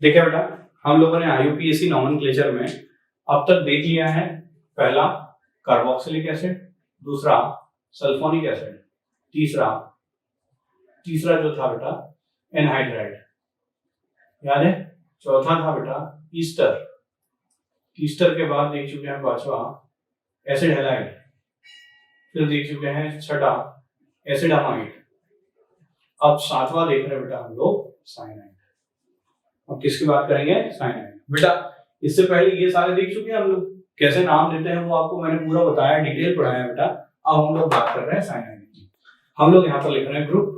देखिए बेटा, हम लोगों ने IUPAC नॉमेनक्लेचर में अब तक देख लिया है, पहला कार्बोक्सिलिक एसिड, दूसरा सल्फोनिक एसिड, तीसरा जो था बेटा एनहाइड्राइड, याद है। चौथा था बेटा ईस्टर के बाद देख चुके हैं पांचवा एसिड हैलाइड, फिर देख चुके हैं छठा एसिड अमाइड, अब सातवां देख रहे हैं बेटा हम लोग साइनाइड। अब किसकी बात करेंगे? साइनाइड। बेटा इससे पहले ये सारे देख चुके हैं हम लोग, कैसे नाम देते हैं वो आपको मैंने पूरा बताया, डिटेल पढ़ाया बेटा। अब हम लोग बात कर रहे हैं साइनाइड की। हम लोग यहाँ पर लिख रहे हैं ग्रुप,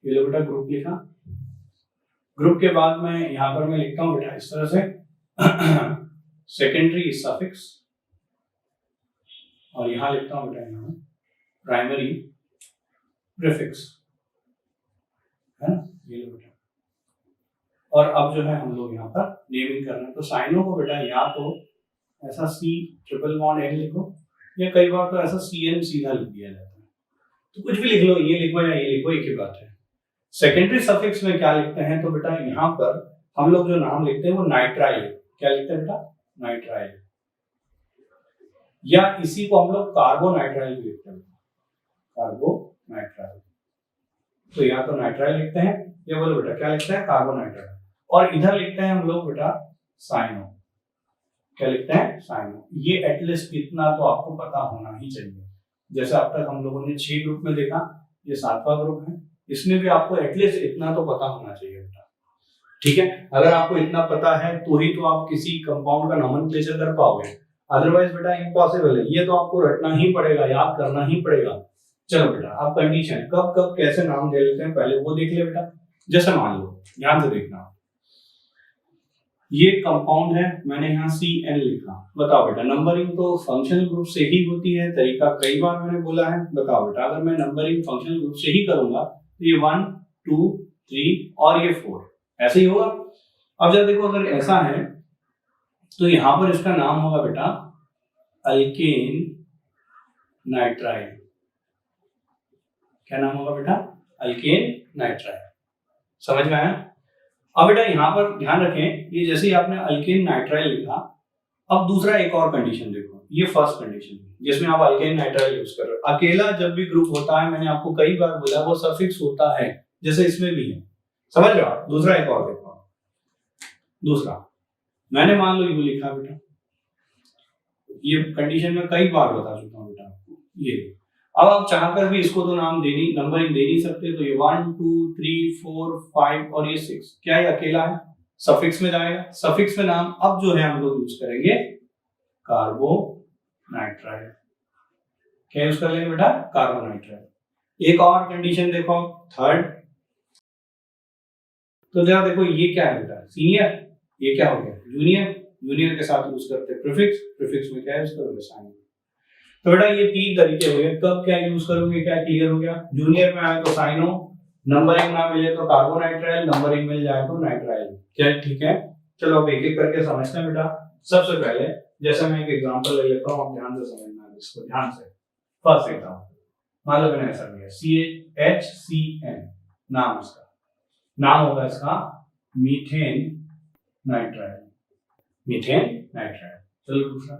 ये लो बेटा ग्रुप लिखा। ग्रुप के बाद में यहाँ पर मैं लिखता हूँ बेटा इस तरह से सेकेंडरी सफिक्स, और यहाँ लिखता हूँ बेटा यहाँ प्राइमरी प्रीफिक्स, है ना, ये लो बेटा। और अब जो है हम लोग यहाँ पर नेमिंग कर रहे हैं, तो साइनो को बेटा या तो ऐसा C ट्रिपल बॉन्ड N लिखो, या कई बार तो ऐसा CN सीधा लिख दिया जाता है, तो कुछ भी लिख लो, ये लिखो या ये लिखो, एक ही बात है। सेकेंडरी सफिक्स में क्या लिखते हैं, तो बेटा यहाँ पर हम लोग जो नाम लिखते हैं वो नाइट्राइल, क्या लिखते हैं बेटा? नाइट्राइल, या इसी को हम लोग कार्बोनाइट्राइल लिखते हैं, कार्बोनाइट्राइल। तो या तो नाइट्राइल लिखते हैं, या बोलो बेटा क्या लिखते हैं? कार्बोनाइट्राइल। और इधर लिखते हैं हम लोग बेटा साइनो, क्या लिखते हैं? साइनो। ये एटलीस्ट इतना तो आपको पता होना ही चाहिए। जैसे अब तक हम लोगों ने 6 ग्रुप में देखा, ये 7वां ग्रुप है, इसमें भी आपको एटलीस्ट इतना तो पता होना चाहिए बेटा, ठीक है। अगर आपको इतना पता है तो ही तो आप किसी कंपाउंड का नॉमेनक्लेचर कर पाओगे, अदरवाइज बेटा इम्पॉसिबल है। ये तो आपको रटना ही पड़ेगा, याद करना ही पड़ेगा। चलो बेटा, अब कंडीशन कब कब कैसे नाम दे लेते हैं पहले वो देख ले बेटा। जैसे मान लो, ध्यान से देखना, ये कंपाउंड है, मैंने यहाँ CN लिखा, बताओ बेटा नंबरिंग तो फंक्शनल ग्रुप से ही होती है, तरीका कई बार मैंने बोला है। बताओ बेटा, अगर मैं नंबरिंग फंक्शनल ग्रुप से ही करूंगा तो ये 1 2 3 और ये 4 ऐसे ही होगा। अब जब देखो, अगर ऐसा है तो यहाँ पर इसका नाम होगा बेटा अल्केन नाइट्राइल। क्या नाम होगा बेटा? Alkane nitrile. समझ में आया? अब बेटा यहाँ पर ध्यान रखें, ये जैसे ही आपने अल्केन नाइट्राइल लिखा, अब दूसरा एक और कंडीशन देखो, ये फर्स्ट कंडीशन जिसमें आप अल्केन नाइट्राइल यूज कर रहे हो। अकेला जब भी ग्रुप होता है, मैंने आपको कई बार बोला, वो सफिक्स होता है, जैसे इसमें भी है। समझ रहे हो आप? दूसरा एक और देखो, दूसरा मैंने मान लो यू लिखा बेटा, ये कंडीशन में कई बार बता चुका हूँ बेटा ये। अब आप चाहकर भी इसको तो नंबरिंग दे नहीं सकते, तो ये 1 2 3 4 5 और ये 6, क्या ये अकेला है? सफिक्स में जाएगा। सफिक्स में नाम अब जो है हम लोग यूज करेंगे कार्बोनाइट्राइल। क्या यूज कर लेंगे बेटा? कार्बोनाइट्राइल। एक और कंडीशन देखो, थर्ड, तो देखो ये क्या है बेटा? सीनियर। ये क्या हो गया? जूनियर। जूनियर के साथ यूज करते हैं प्रीफिक्स, प्रीफिक्स में क्या यूज करोगे? साइन। तो बेटा ये 3 तरीके हो गए, कब क्या यूज करोगे, क्या क्लियर हो गया? जूनियर में आए तो साइनो, नंबरिंग ना मिले तो कार्बोनाइट्राइल, नंबरिंग मिल जाए तो नाइट्राइल। क्या ठीक है? चलो अब एक एक करके समझते हैं बेटा। सबसे पहले जैसे मैं एक एग्जांपल ले लेता हूं, आप ध्यान से समझना है इसको, ध्यान से। फर्स्ट एग्जांपल मान लो मैंने ऐसा लिया CHCN, नाम इसका, नाम होगा इसका मीथेन नाइट्राइल, मीथेन नाइट्राइल। चलो दूसरा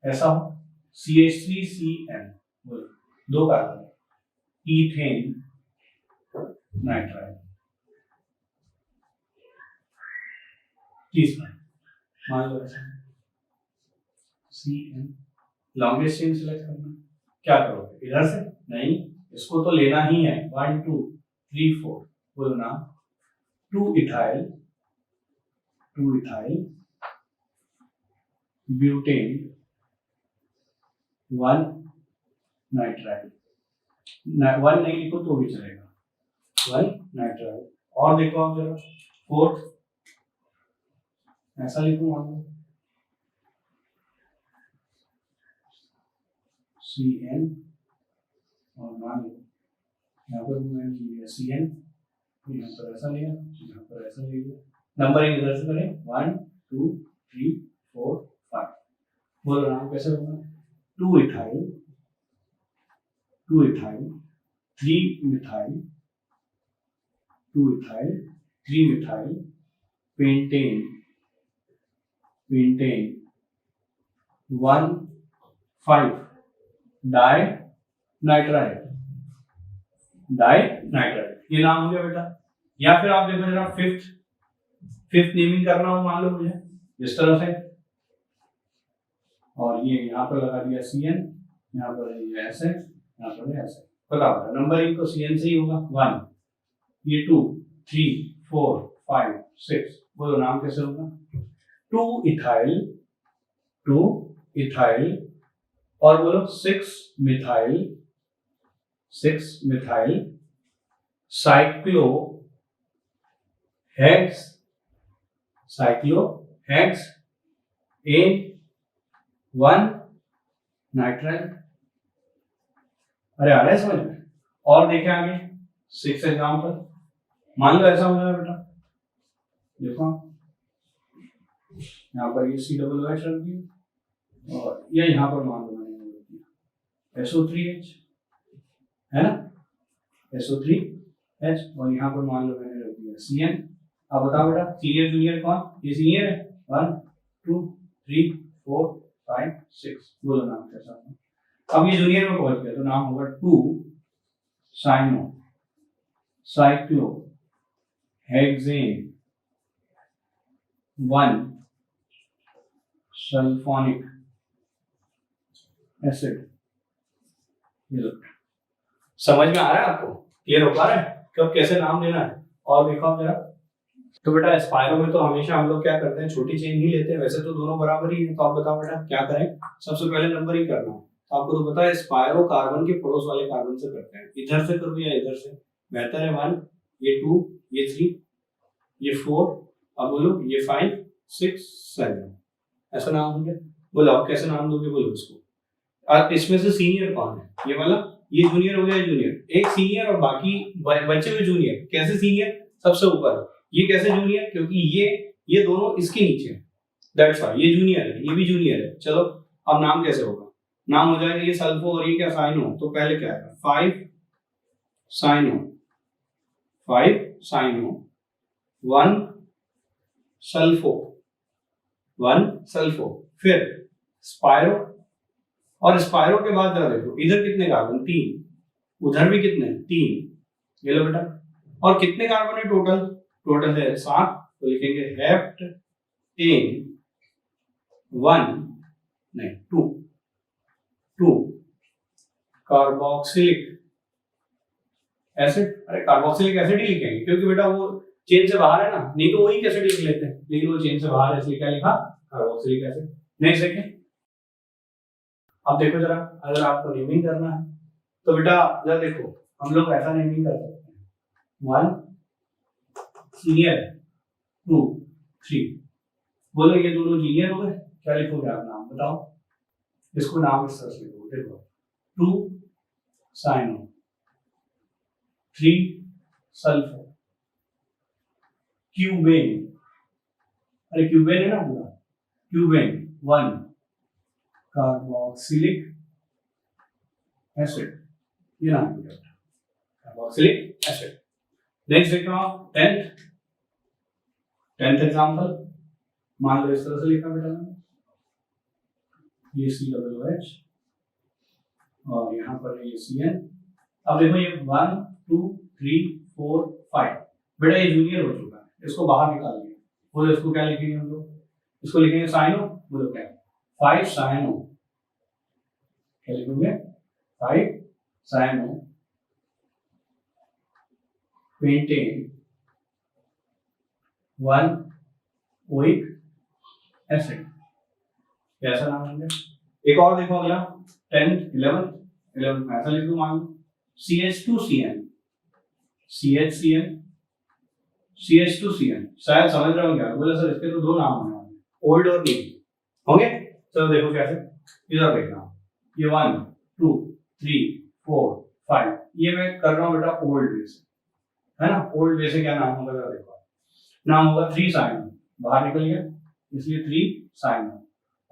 ऐसा हो CH3CN, दो कार्बन, इथेन नाइट्राइल। तीसरा मान लो ऐसा CN, लॉन्गेस्ट चेन सिलेक्ट करना। क्या करोगे? इधर से नहीं, इसको तो लेना ही है, 1 2 3 4 बोलो ना, 2 इथाइल ब्यूटेन 1 नाइट्राइल। 1 नहीं लिखो तो भी चलेगा, 1 नाइट्राइल। और देखो आप जरा, फोर्थ ऐसा लिखो, मान लो CN, और मान लो यहाँ पर मैंने लिया CN, यहाँ पर ऐसा लिया, यहाँ पर ऐसा ले लिया। नंबरिंग इधर से करें, 1 2 3 4 5। बोलो नाम कैसे होगा? 2 ethyl 3 methyl 2 ethyl 3 methyl pentane 1 5 di nitrile ये नाम हो गया बेटा। या फिर आप देखो जरा फिफ्थ नेमिंग करना हो मान लो मुझे इस तरह से, और ये यहाँ पर लगा दिया CN, यहाँ पर ये ऐसे, यहाँ पर ऐसे, पता होगा नंबरिंग तो CN से ही होगा। 1 ये 2 3 4 5 6, बोलो नाम कैसे होगा? 2 इथाइल और बोलो 6 मिथाइल साइक्लोहेक्स A1 नाइट्राइल। अरे आ रहा है समझ में? और देखें आगे 6 एग्जाम्पल, मान लो ऐसा हो जाएगा बेटा, देखो यहाँ पर ये COOH रख दिया और ये यहाँ पर मान लो मैंने रख दिया SO3H, है ना, SO3H, और यहाँ पर मान लो मैंने रख दिया CN। अब बताओ बेटा सीनियर जूनियर कौन? ये सीनियर है। 1 2 3 4 5 6, बोलो नाम कैसा होगा? अब ये जूनियर में पहुंच गया तो नाम होगा 2 साइक्लोहेक्सेन 1 सल्फोनिक एसिड। समझ में आ रहा है आपको? क्लियर हो पा रहा है कब कैसे नाम लेना है? और देखो आप जरा, तो बेटा स्पायरो में तो हमेशा हम लोग क्या करते हैं, छोटी चेन ही लेते हैं, वैसे तो दोनों बराबर ही है। तो आप बताओ बेटा क्या करें? सबसे पहले नंबर ही करना है। तो आपको तो पता है स्पायरो कार्बन के पड़ोस वाले कार्बन से करते हैं, इधर से करूं या इधर से बेहतर है? 1 ये 2 ये 3 ये 4, अब बोलो ये 5 6 7, ऐसा नाम होंगे। बोलो आप कैसे नाम दोगे? बोलो इसको। और इसमें से सीनियर कौन है? ये वाला, ये जूनियर हो गया, जूनियर एक सीनियर और बाकी बचे हुए जूनियर। कैसे सीनियर? सबसे ऊपर। ये कैसे जूनियर? क्योंकि ये दोनों इसके नीचे हैं, दैट्स व्हाई ये जूनियर है, ये भी जूनियर है। चलो अब नाम कैसे होगा? नाम हो जाएगा ये सल्फो और ये क्या साइनो। तो पहले क्या है? 5 साइनो 1 सल्फो, फिर स्पायरो, और स्पायरो के बाद जरा देखो इधर कितने कार्बन? 3, उधर भी कितने? 3। ये लो बेटा, और कितने कार्बन है टोटल? टोटल है 7, तो लिखेंगे हेप्ट इन 2 कार्बोक्सिलिक एसिड। अरे कार्बोक्सिलिक एसिड ही लिखेंगे क्योंकि बेटा वो चेन से बाहर है ना, नहीं तो वही एसिड लिख लेते हैं, लेकिन वो चेन से बाहर है इसलिए क्या लिखा? Carboxylic acid. नेक्स्ट देखिए, अब देखो जरा, अगर आपको नेमिंग करना है तो बेटा जरा देखो, हम लोग ऐसा नेमिंग कर सकते हैं। 1 सीनियर 2 3, बोलो ये दोनों जीनियर हो गए। क्या लिखोगे आप? नाम बताओ इसको, नाम इस तरह से लिखो, देखो 2 साइनो 3 सल्फो क्यूबेन, अरे क्यूबेन है ना पूरा, क्यूबेन 1 कार्बोक्सिलिक एसिड, ये नाम है कार्बोक्सिलिक एसिड। नेक्स्ट देखो आप 10th एग्जांपल, मान लो इस तरह से लिखा बेटा मैंने, ये COOH और यहाँ पर ये CN। अब देखो ये 1 2 3 4 5, बेटा ये जूनियर हो चुका है, इसको बाहर निकाल दिया। बोलो इसको क्या लिखेंगे हम लोग? इसको लिखेंगे साइनो। बोलो क्या? 5 साइनो, क्या लिखोगे? 5 साइनो पेंटेन 1 ओइक एसिड, कैसा नाम होंगे? एक और देखो अगला 10th 11th में ऐसा लिख दो, मान लो CH2CN शायद समझ रहे हो क्या? बोले सर इसके तो 2 नाम होने वाले, ओल्ड और न्यू होंगे। चलो देखो कैसे, इधर देखना, ये 1 2 3 4 5, ये मैं कर रहा हूँ बेटा ओल्ड वे से, है ना। ओल्ड वे से क्या नाम होगा? जरा देखो, नाम होगा 3 साइनो, बाहर निकल गया इसलिए 3 साइनो,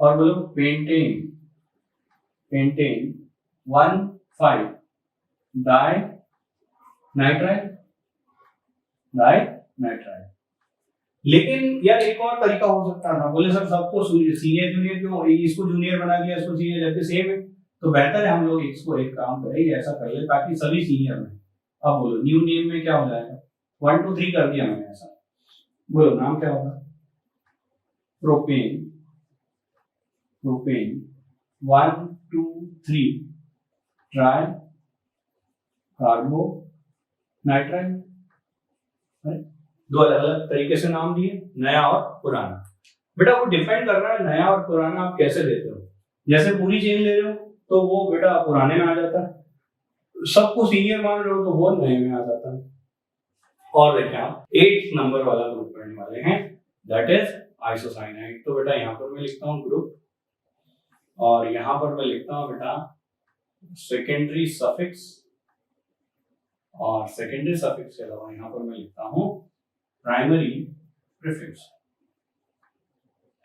और बोलो पेंटेन 1 5 डाई नाइट्राइल नाइट्राइल। लेकिन यार एक और तरीका हो सकता था, बोले सर सबको सीनियर जूनियर क्यों, इसको जूनियर बना दिया इसको सीनियर, जबकि सेम है। तो बेहतर है हम लोग इसको एक काम करें, ऐसा कर ले ताकि सभी सीनियर में। अब बोलो न्यू नेम में क्या हो जाएगा, 1 2 3 कर दिया मैंने ऐसा। बोलो नाम क्या होगा, प्रोपेन, प्रोपेन 1 2 3 ट्राई कार्बो नाइट्राइल। दो अलग अलग तरीके से नाम दिए, नया और पुराना। बेटा वो डिपेंड कर रहा है नया और पुराना आप कैसे देते हो। जैसे पूरी चेन ले रहे हो तो वो बेटा पुराने में आ जाता है, सबको सीनियर मान रहे हो तो वो नए में आ जाता है। और देखिए आप 8 नंबर वाला ग्रुप पढ़ने वाले हैं, दैट इज आइसोसाइनाइड। तो बेटा यहाँ पर मैं लिखता हूँ ग्रुप, और यहाँ पर मैं लिखता हूँ बेटा सेकेंडरी सफिक्स, और सेकेंडरी सफिक्स के अलावा यहाँ पर मैं लिखता हूँ प्राइमरी प्रीफिक्स।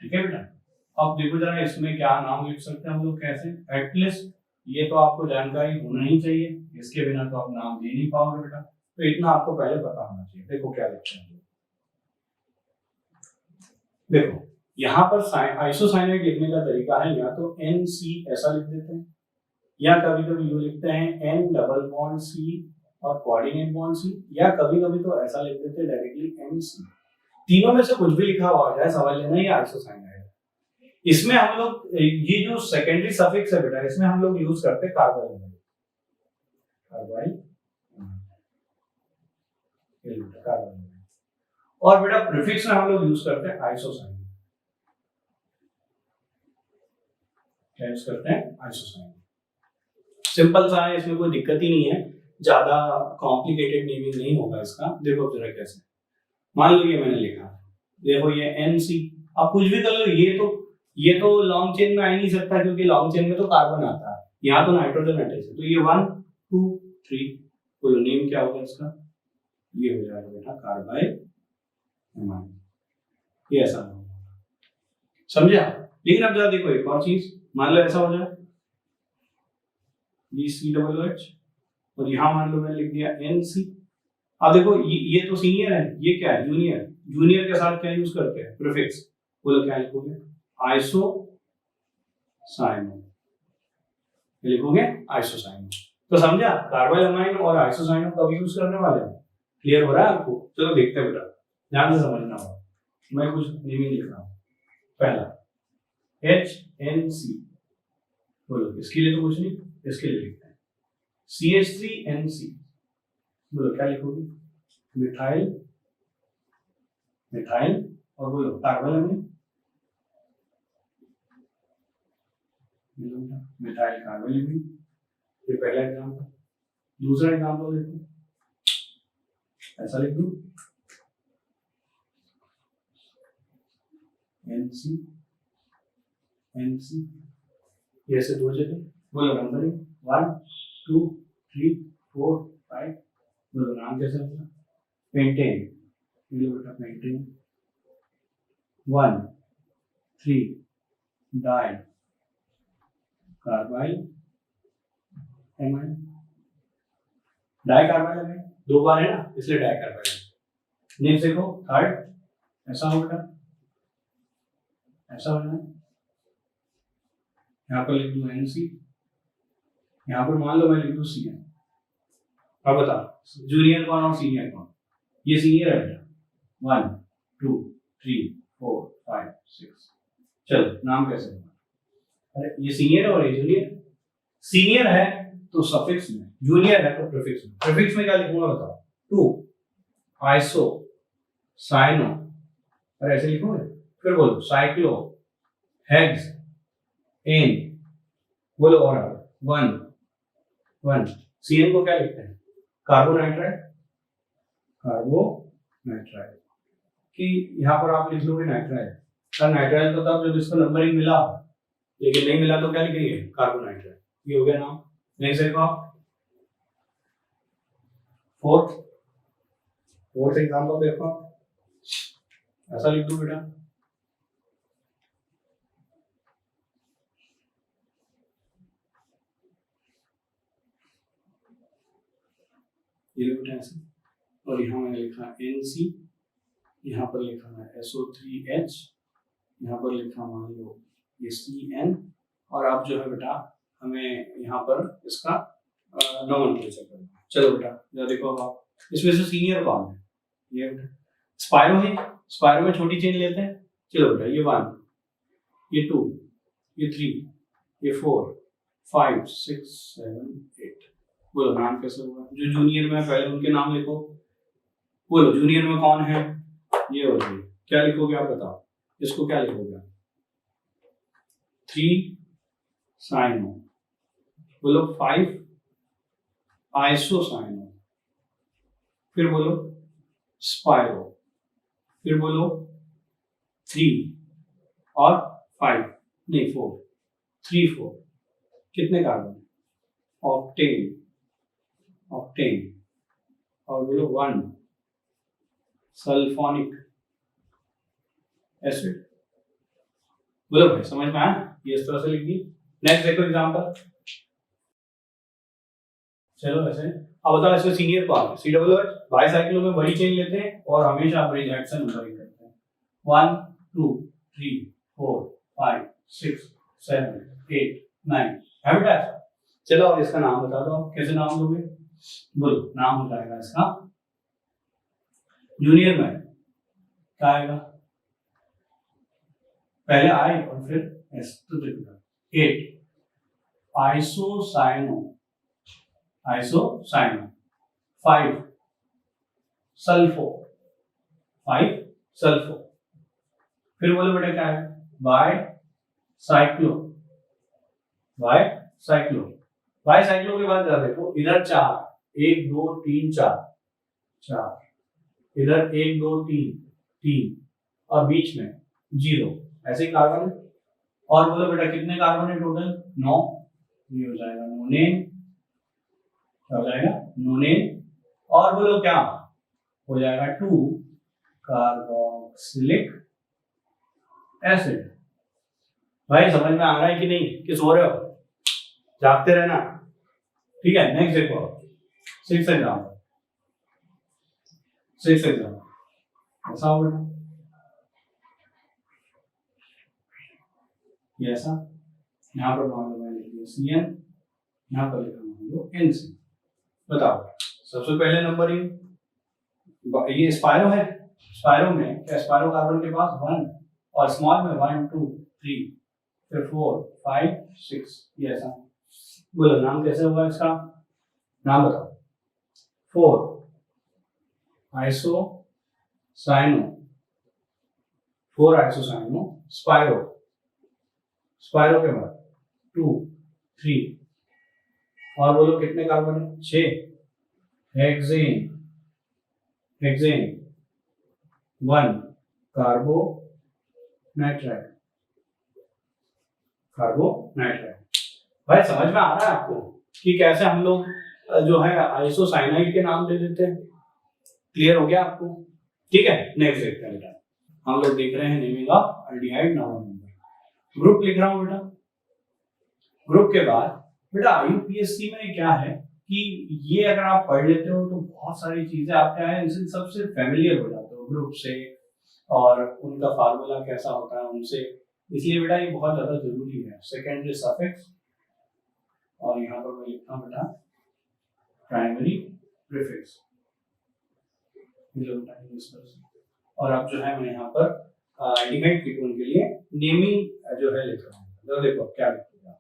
ठीक है बेटा। अब देखो जरा इसमें क्या नाम लिख सकते हैं हम लोग, कैसे, एटलीस्ट ये तो आपको जानकारी होना ही चाहिए, इसके बिना तो आप नाम दे नहीं पाओगे बेटा। तो इतना आपको पहले पता होना चाहिए। देखो क्या लिखते हैं, देखो यहाँ पर आइसोसाइनाइड लिखने का तरीका है, या तो NC ऐसा लिख देते हैं, या कभी कभी यू लिखते हैं N डबल बॉन्ड C और कोऑर्डिनेट बॉन्ड C, या कभी कभी तो ऐसा लिख देते हैं डायरेक्टली NC। तीनों में से कुछ भी लिखा हुआ आ जाए, समझ लेना ये आइसोसाइनाइड है। इसमें हम लोग ये जो सेकेंडरी सफिक्स है बेटा, इसमें हम लोग यूज करते हैं कार्बाइल, कार्बाइल, कार्बाइल। और बेटा प्रीफिक्स में हम लोग यूज करते हैं आइसोसाइनाइड। क्या यूज करते हैं, आइसोसाइनाइड। सिंपल सा है, इसमें कोई दिक्कत ही नहीं है, ज्यादा कॉम्प्लिकेटेड नेमिंग नहीं होगा इसका। देखो जरा कैसे, मान लो ये मैंने लिखा, देखो ये NC, आप कुछ भी कर लो, ये तो लॉन्ग चेन में आ ही नहीं सकता क्योंकि लॉन्ग चेन में तो कार्बन आता है, यहाँ तो नाइट्रोजन अटैच है। तो ये 1 2 3, बोलो नेम क्या होगा इसका, ये हो जाएगा बेटा कार्बाइल एमाइन। ये ऐसा होगा, समझे आप। लेकिन अब जरा देखो एक और चीज, मान लो ऐसा हो जाए COOH, और यहाँ मान लो मैंने लिख दिया NC। अब देखो ये तो सीनियर है, ये क्या है, जूनियर। जूनियर के साथ क्या यूज करते हैं, प्रीफिक्स। बोलो क्या लिखोगे, आइसोसाइनो, लिखोगे आइसोसाइनो। तो समझा, कार्बाइल अमाइन और आइसोसाइनो कब यूज करने वाले हैं, क्लियर हो रहा है आपको। चलो देखते हैं बेटा, ध्यान से समझना होगा। मैं कुछ नेमिंग लिख रहा हूँ। पहला HNC, बोलो इसके लिए तो कुछ नहीं, इसके लिए लिखते हैं CH3NC। बोलो क्या लिखोगे, मिथाइल, मिथाइल, और बोलो carbyl amine, methyl carbyl amine. ये पहला एग्जांपल। दूसरा एग्जांपल देखो, ऐसा लिख दूं NC NC, ये ऐसे दो जगह। बोलो नंबरिंग 1 2 3 4 5। बोलो नाम कैसे होगा, पेंटेन, ये बेटा pentane 1 3 di carbyl amine. Di carbyl amine दो बार है ना, इसलिए डाई कार्बाइल। नेक्स्ट देखो थर्ड, ऐसा हो बेटा, ऐसा हो जाए, यहाँ पर लिख दूं NC, यहाँ पर मान लो मैं लिख दूं CN। अब बताओ जूनियर कौन और सीनियर कौन, ये सीनियर है बेटा 1 2 3 4 5 6। चलो नाम कैसे होगा, अरे ये सीनियर है और ये जूनियर। सीनियर है तो सफिक्स में, जूनियर है तो प्रीफिक्स में। प्रीफिक्स में क्या लिखूंगा बताओ, 2 आइसो साइनो, और ऐसे लिखोगे। फिर बोलो साइक्लो हेक्स एन, बोलो और 1 1। CN को क्या लिखते हैं, कार्बोनाइट्राइड, कार्बोनाइट्राइड। कि यहाँ पर आप लिख लोगे नाइट्राइल, सर नाइट्राइल तो तब जब इसको नंबरिंग मिला, लेकिन नहीं मिला तो क्या लिखेंगे, कार्बोनाइट्राइड। ये हो गया नाम। नेक्स्ट देखो आप फोर्थ एग्जांपल देखो, ऐसा लिख दो बेटा, ये बेटा ऐसे, और यहाँ मैंने लिखा NC यहाँ पर लिखा है SO3H, यहाँ पर लिखा मान लो ये CN, और अब जो है बेटा हमें यहाँ पर इसका नोमेनक्लेचर करना है। चलो बेटा जरा देखो अब आप, इसमें से सीनियर कौन है? ये बेटा स्पायरो है, स्पायरो में छोटी चेन लेते हैं। चलो बेटा ये 1, ये 2, ये 3, ये 4, 5, 6, 7, 8। बोलो नाम कैसे होगा? जो जूनियर में पहले उनके नाम लिखो। बोलो जूनियर में कौन है? ये और ये। क्या लिखोगे आप बताओ, इसको क्या लिखोगे? 3 साइनो, बोलो 5 आइसोसाइनो, फिर बोलो स्पायरो, फिर बोलो 3 और 5 नहीं 4, 3 4 कितने कार्बन? ऑक्टेन, ऑक्टेन, और बोलो 1 सल्फोनिक एसिड। बोलो भाई समझ में आया? ये इस तरह से लिख दी। नेक्स्ट देखो एग्जांपल। चलो ऐसे अब बताओ इसमें सीनियर कौन है? COOH। बाईसाइक्लो में बड़ी चेन लेते हैं और हमेशा ब्रिज हेड से नंबरिंग करते हैं। 1 2 3 4 5 6 7 8 9 है बेटा। चलो अब इसका नाम बता दो, आप कैसे नाम दोगे? बोलो नाम हो जाएगा इसका, जूनियर में क्या आएगा? पहले आई और फिर एस, तो देखो 8 आइसोसाइनो, आइसोसाइनो, 5 सल्फो, 5 सल्फो, फिर बोलो बेटा क्या है? Bicyclo, bicyclo. Bicyclo के बाद जरा देखो इधर 4, 1 2 3 4 4, इधर 1 2 3 3 और बीच में 0, ऐसे ही कार्बन है। और बोलो बेटा कितने कार्बन है टोटल? 9। ये हो जाएगा नोनेन, क्या हो जाएगा? नोनेन। और बोलो क्या हो जाएगा? 2 कार्बोक्सिलिक एसिड। भाई समझ में आ रहा है कि नहीं? कि सो रहे हो? जागते रहना, ठीक है। नेक्स्ट देखो 6 एग्जाम्पल, 6 एग्जाम्पल ऐसा हो बेटा, ये ऐसा, यहाँ पर मान लो मैंने लिख दिया CN, यहाँ पर लिखा मान लो NC। बताओ सबसे पहले नंबरिंग, ये स्पायरो है, स्पायरो में क्या? स्पायरो कार्बन के पास 1 और स्मॉल में 1 2 3 फिर 4 5 6, ये ऐसा। बोलो नाम कैसे होगा इसका? नाम बताओ। 4 आइसोसाइनो, 4 आइसोसाइनो स्पायरो, स्पायरो के बाद 2 3 और बोलो कितने कार्बन है? 6 हेक्सेन, हेक्सेन 1 कार्बोनाइट्राइड, कार्बोनाइट्राइड। भाई समझ में आ रहा है आपको कि कैसे हम लोग जो है आइसोसाइनाइड के नाम दे देते हैं? क्लियर हो गया आपको? ठीक है। नेक्स्ट देखते हैं बेटा, हम लोग देख रहे हैं naming of aldehyde number. Group लिख रहा हूं बेटा। ग्रुप के बाद बेटा IUPAC में क्या है कि ये अगर आप पढ़ लेते हो तो बहुत सारी चीजें आप क्या है इनसे सबसे फेमिलियर हो जाते हो ग्रुप से, और उनका फार्मूला कैसा होता है उनसे, इसलिए बेटा ये बहुत ज्यादा जरूरी है। सेकेंडरी सफिक्स, और यहाँ पर मैं लिखता हूँ बेटा प्राइमरी प्रीफिक्स, और अब जो है मैं यहाँ पर एल्डिहाइड कीटोन के लिए नेमिंग जो है लिख रहा हूँ। तो देखो क्या लिखूंगा।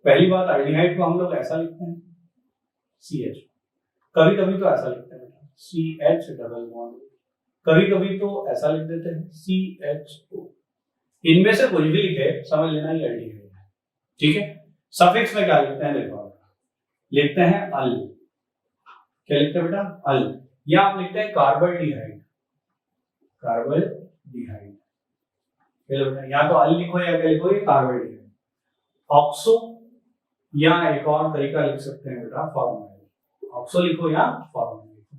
पहली बात, एल्डिहाइड को हम लोग ऐसा लिखते हैं CH, कभी कभी तो ऐसा लिखते हैं CH डबल बॉन्ड, कभी कभी तो ऐसा लिख देते हैं CHO। इनमें से कुछ भी लिखे समझ लेना ये एल्डिहाइड है, ठीक है। सफिक्स में क्या लिखते हैं? देखो लिखते हैं अल, क्या लिखते हैं बेटा? अल, या आप लिखते हैं कार्बल्डिहाइड, कार्बल्डिहाइड। या तो अल लिखो या क्या लिखो? ये कार्बल्डिहाइड। ऑक्सो, या एक और तरीका लिख सकते हैं बेटा फॉर्मलाइड। ऑक्सो लिखो या फॉर्मलाइड लिखो।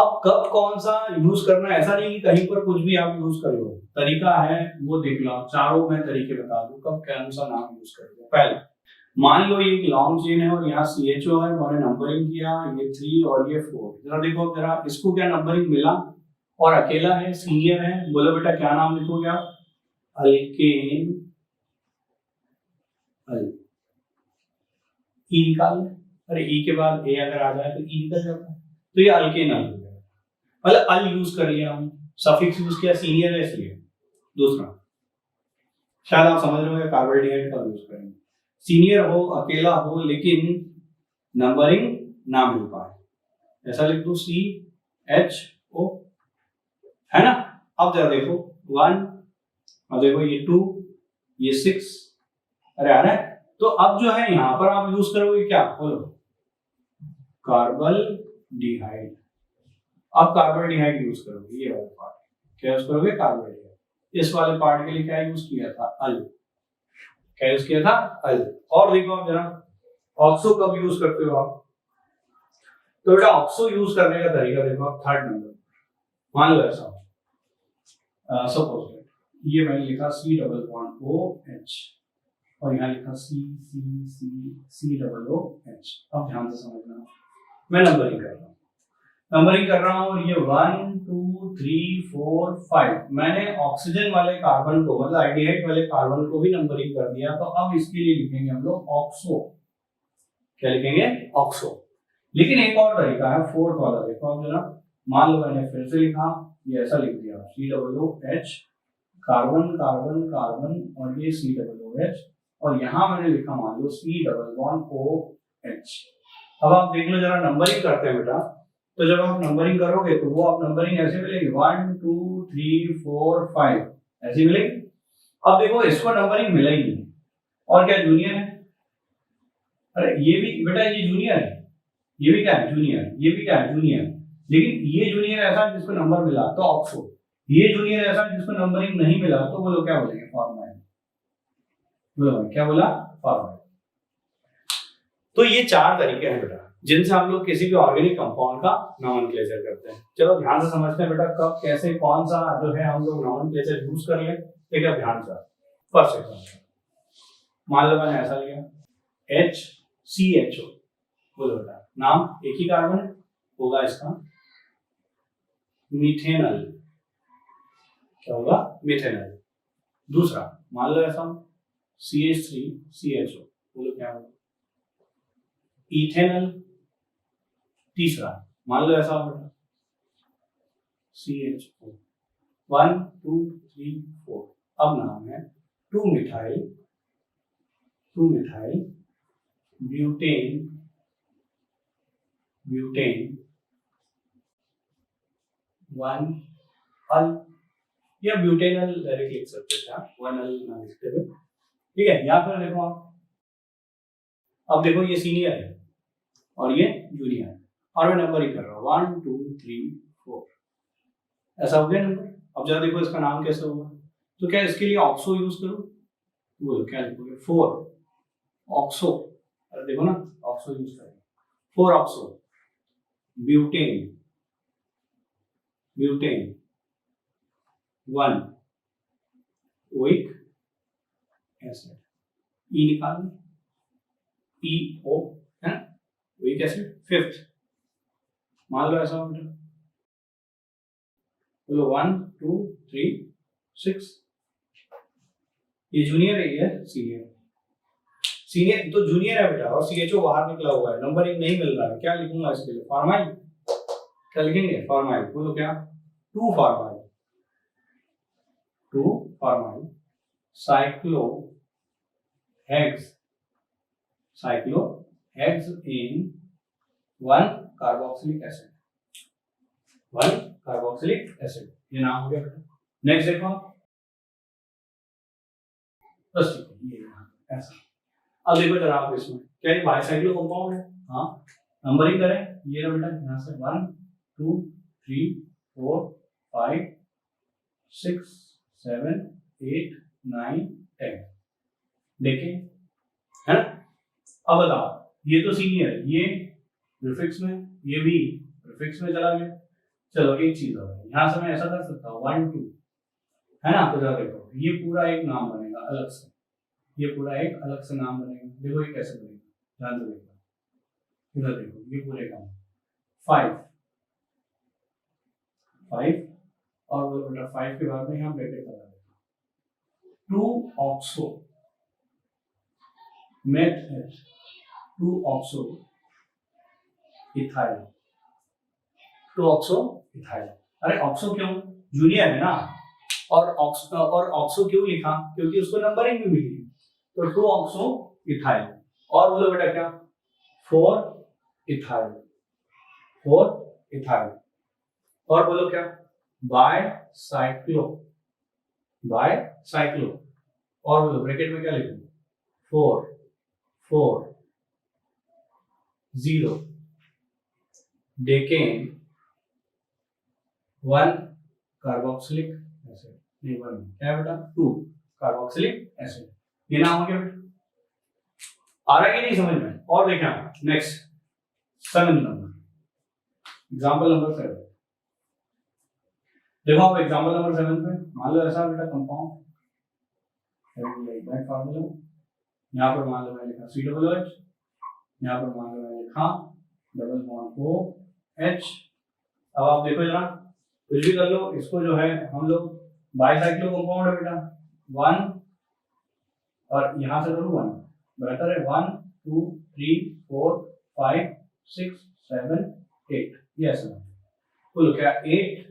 अब कब कौन सा यूज करना है, ऐसा नहीं कि कहीं पर कुछ भी आप यूज कर लो, तरीका है वो देख लो। चारों मैं तरीके बता दूं कब कौन सा नाम यूज करोगे। पहले मान लो ये एक लॉन्ग चेन है और यहाँ CHO है, मैंने नंबरिंग किया ये 3 और ये 4। जरा देखो जरा इसको क्या नंबरिंग मिला? और अकेला है, सीनियर है, बोलो बेटा क्या नाम लिखोगे आप? अल्केन अल। ई निकाल लें, अरे ई के बाद ए अगर आ जाए तो ई निकल जाता है, तो ये अल्केन अल हो गया। मतलब अल यूज कर लिया हम, सफिक्स यूज किया, सीनियर है इसलिए। दूसरा शायद आप समझ रहे हो कार्बोहाइड्रेट का यूज करेंगे, सीनियर हो, अकेला हो, लेकिन नंबरिंग ना मिल पाए, ऐसा लिख दो CHO, है ना। अब जरा देखो 1, अब देखो ये 2, ये 6, अरे आ रहा है। तो अब जो है यहां पर आप यूज करोगे क्या, बोलो कार्बल्डिहाइड। अब कार्बल्डिहाइड यूज करोगे, ये वाला पार्ट क्या यूज करोगे, कार्बल्डिहाइड। इस वाले पार्ट के लिए क्या यूज किया था, अल, क्या यूज किया था, अल। और देखो आप जरा ऑक्सो कब यूज करते हो आप, तो बेटा ऑक्सो यूज करने का तरीका देखो आप, थर्ड नंबर मान लो ऐसा सपोज ये मैंने लिखा C+OH और यहाँ लिखा COOH। अब ध्यान से समझना, मैं नंबरिंग कर रहा हूँ और ये 1 2 3 4 5 मैंने ऑक्सीजन वाले कार्बन को, मतलब आल्डिहाइड वाले कार्बन को भी नंबरिंग कर दिया। तो अब इसके लिए लिखेंगे हम लोग ऑक्सो, क्या लिखेंगे, ऑक्सो। लेकिन एक और तरीका है, फोर्थ वाला देखो आप जरा, मान लो मैंने फिर से लिखा, ये ऐसा लिख दिया COOH, कार्बन कार्बन कार्बन और ये COOH, और यहां मैंने लिखा मान लो C+OH। अब आप देख लो जरा, नंबरिंग करते हैं बेटा, तो जब आप नंबरिंग करोगे तो वो आप नंबरिंग ऐसे मिलेगी 1 2 3 4 5 ऐसे मिलेगी। अब देखो इसको नंबरिंग मिला ही नहीं, और क्या जूनियर है, अरे ये भी बेटा ये जूनियर है, ये भी क्या है जूनियर, ये भी क्या है जूनियर, लेकिन ये जूनियर ऐसा जिसको नंबर मिला तो ऑक्सो, ये जूनियर ऐसा जिसको नंबरिंग नहीं मिला तो वो लोग क्या बोलेंगे, फॉर्माइल। बोलो क्या बोला, फॉर्माइल। तो ये 4 तरीके हैं बेटा जिनसे हम लोग किसी भी ऑर्गेनिक कंपाउंड का नॉमेनक्लेचर करते हैं। चलो ध्यान से समझते हैं बेटा, कब कैसे कौन सा जो है हम लोग नॉमेनक्लेचर यूज कर ले। ठीक है, ध्यान से। फर्स्ट एग्जांपल मान लो मैंने ऐसा लिया HCHO, बोलो बेटा नाम एक ही कार्बन होगा इसका, मिथेनल, क्या होगा, मिथेनल। दूसरा मान लो ऐसा CH3CHO, बोलो क्या होगा, इथेनल। तीसरा मान लो ऐसा होगा CHO, 1 2 3 4, अब नाम है 2 मिथाइल ब्यूटेन ब्यूटेन 1 अल, या ब्यूटेनल डायरेक्ट लिख सकते हैं, 1 अल ना लिखते हुए। ठीक है, यहाँ पर देखो आप, अब देखो ये सीनियर है और ये जूनियर है, और मैं नंबर ही कर रहा हूँ 1 2 3 4, ऐसा हो गया नंबर। अब जरा देखो इसका नाम कैसे होगा, तो क्या इसके लिए ऑक्सो यूज करो, बोलो क्या लिखोगे, 4 ऑक्सो, अरे देखो ना ऑक्सो यूज करेंगे, 4 ऑक्सो ब्यूटेन 1 ओइक एसिड, ई निकाल EO है ना, ओइक एसिड। फिफ्थ मान लो ऐसा होगा, बोलो 1 2 3 6, ये जूनियर है, ये सीनियर तो जूनियर है बेटा, और CHO बाहर निकला हुआ है, नंबरिंग नहीं मिल रहा है, क्या लिखूंगा इसके लिए, फॉर्माइल, क्या लिखेंगे, फॉर्माइल। बोलो क्या, 2 फॉर्माइल साइक्लोहेक्स इन 1 कार्बोक्सिलिक एसिड, ये नाम हो गया बेटा। नेक्स्ट देखो बस, ये ऐसा। अब देखो जरा आप इसमें, क्या ये बाइसाइक्लो कंपाउंड है, हाँ, नंबरिंग करें, ये ना बेटा यहाँ से 1 2 3 4 5 6 7 8 9 10, देखिए है ना। अब बताओ, ये तो सीनियर, ये प्रीफिक्स में, ये भी प्रीफिक्स में चला गया। चलो एक चीज और, यहाँ से मैं ऐसा कर सकता हूँ 1 2, है ना, तो जरा देखो ये पूरा एक नाम बनेगा अलग से, ये पूरा एक अलग से नाम बनेगा। देखो ये कैसे बनेगा, ध्यान से देखो, इधर देखो, ये पूरे का 5 और बोलो बेटा 5 के बाद में यहाँ ब्रैकेट लगा देता 2 oxo meth 2 oxo ethyl 2 oxo ethyl. अरे ऑक्सो क्यों, जूनियर है ना, और ऑक्सो क्यों लिखा, क्योंकि उसको नंबरिंग भी मिली, तो 2 ऑक्सो इथाइल। और बोलो बेटा क्या 4 इथाइल 4 इथाइल। और बोलो क्या बायसाइक्लो बायसाइक्लो। और बोलो ब्रैकेट में क्या लिखूं 4 4 0 डेकेन 1 कार्बोक्सिलिक एसिड, नहीं 1 क्या है बेटा 2 कार्बोक्सिलिक एसिड। ये नाम हो गया बेटा, आ रहा है कि नहीं समझ में। और देखा नेक्स्ट 7 नंबर, एग्जांपल नंबर 7। देखो आप एग्जांपल नंबर 7 पे मान लो ऐसा बेटा कंपाउंड फार्मूला, यहाँ पर मान लो मैंने लिखा COOH, यहाँ पर मान लो मैंने लिखा डबल बॉन्ड OH। अब आप देखो जरा कुछ भी कर लो, इसको जो है हम लोग बाइसाइक्लो कंपाउंड है बेटा 1 और यहाँ से करूँ 1 बेहतर है 1 2 3 4 5 6 7 8 ये ऐसा बोलो क्या 8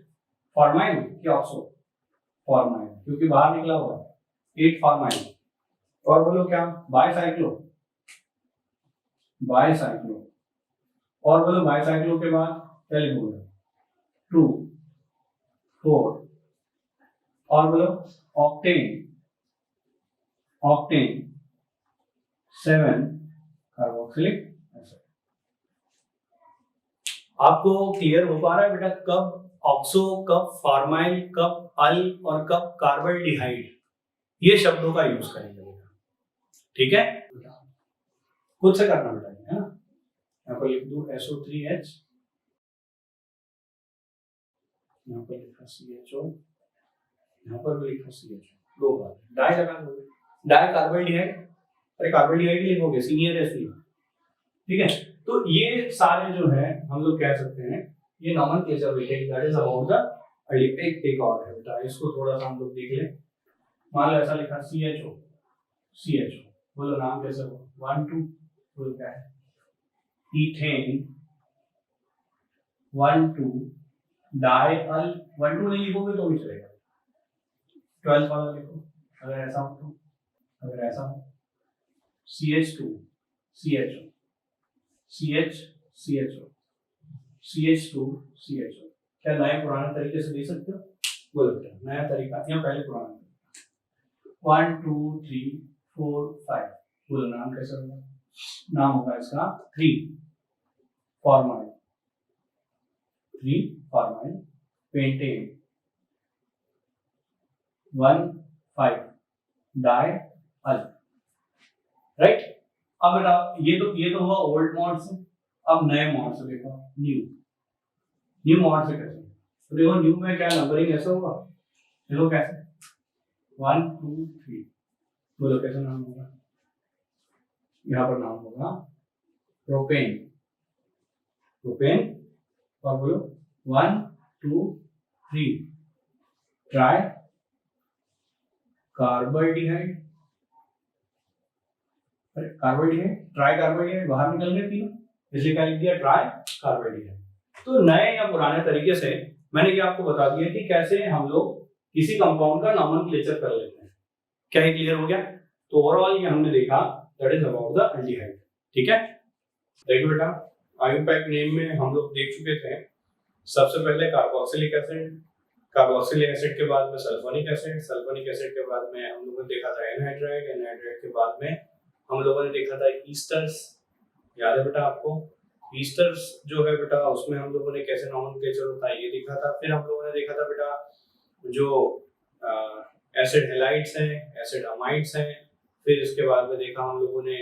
फॉर्माइल क्या ऑक्सो फॉर्माइल, क्योंकि बाहर निकला हुआ 8 फॉर्माइल। और बोलो क्या बाइसाइक्लो बाइसाइक्लो। और बोलो बाइसाइक्लो के बाद क्या लिखोगे 2 4। और बोलो ऑक्टेन ऑक्टेन 7 कार्बोक्सिलिक एसिड। आपको क्लियर हो पा रहा है बेटा कब ऑक्सो, कब फॉर्माइल, कब अल और कब कार्बल्डिहाइड, ये शब्दों का यूज करेंगे बेटा, ठीक है। खुद से करना बेटा है ना। यहाँ पर लिख दूं SO3H, यहाँ पर लिखा CHO, यहाँ पर भी लिखा CHO, 2 बार डाई लगा दोगे, डाई कार्बल्डिहाइड, अरे कार्बल्डिहाइड ही लिखोगे सीनियर है, ठीक है। तो ये सारे जो है हम लोग कह सकते हैं ये nomenclature weightage that is about the एक और है बेटा, इसको थोड़ा सा हम लोग देख लें। मान लो ऐसा लिखा CHO CHO, बोलो नाम कैसे हो 1 2, बोलो क्या है इथेन 1 2 डाइअल 1 2 नहीं लिखोगे तो भी चलेगा, 12 वाला लिखो अगर ऐसा हो तो, अगर ऐसा हो CH2 CHO CH CHO CH2 CHO। क्या नए पुराने तरीके से दे सकते हो, बोलो बेटा नया तरीका या पहले पुराना, 1 2 3 4 5, बोलो नाम कैसे होगा, नाम होगा इसका 3 फॉर्माइल पेंटेन 1 5 डाइअल, राइट। अब बेटा ये तो हुआ ओल्ड मॉड से, अब नए मॉड से देखो न्यू मॉड से कैसे, तो देखो न्यू में क्या नंबरिंग ऐसा होगा, देखो कैसे 1 2 3, बोलो कैसे नाम होगा, यहाँ पर नाम होगा प्रोपेन और बोलो 1 2 3 ट्राई कार्बल्डिहाइड, ट्राई कार्बल्डिहाइड बाहर निकल गए तीनों, इसलिए क्या लिख दिया ट्राई कार्बल्डिहाइड। तो नए या पुराने तरीके से मैंने ये आपको बता दिया कि कैसे हम लोग किसी कंपाउंड का नॉमेनक्लेचर कर लेते हैं। क्या ये क्लियर हो गया। तो ओवरऑल ये हमने देखा that is about the aldehyde, ठीक है। देखो बेटा आयुपैक नेम में हम लोग देख चुके थे, सबसे पहले कार्बोक्सिलिक एसिड, कार्बोक्सिलिक एसिड के बाद में सल्फोनिक एसिड, सल्फोनिक एसिड के बाद में हम लोगों ने देखा था एनहाइड्राइड, एनहाइड्राइड के बाद में हम लोगों ने देखा था ईस्टर्स, याद है बेटा आपको ईस्टर्स जो है बेटा उसमें हम लोगों ने कैसे नॉमेनक्लेचर होता है ये देखा था। फिर हम लोगों ने देखा था बेटा जो एसिड हैलाइड्स हैं, एसिड अमाइड्स हैं, फिर इसके बाद में देखा हम लोगों ने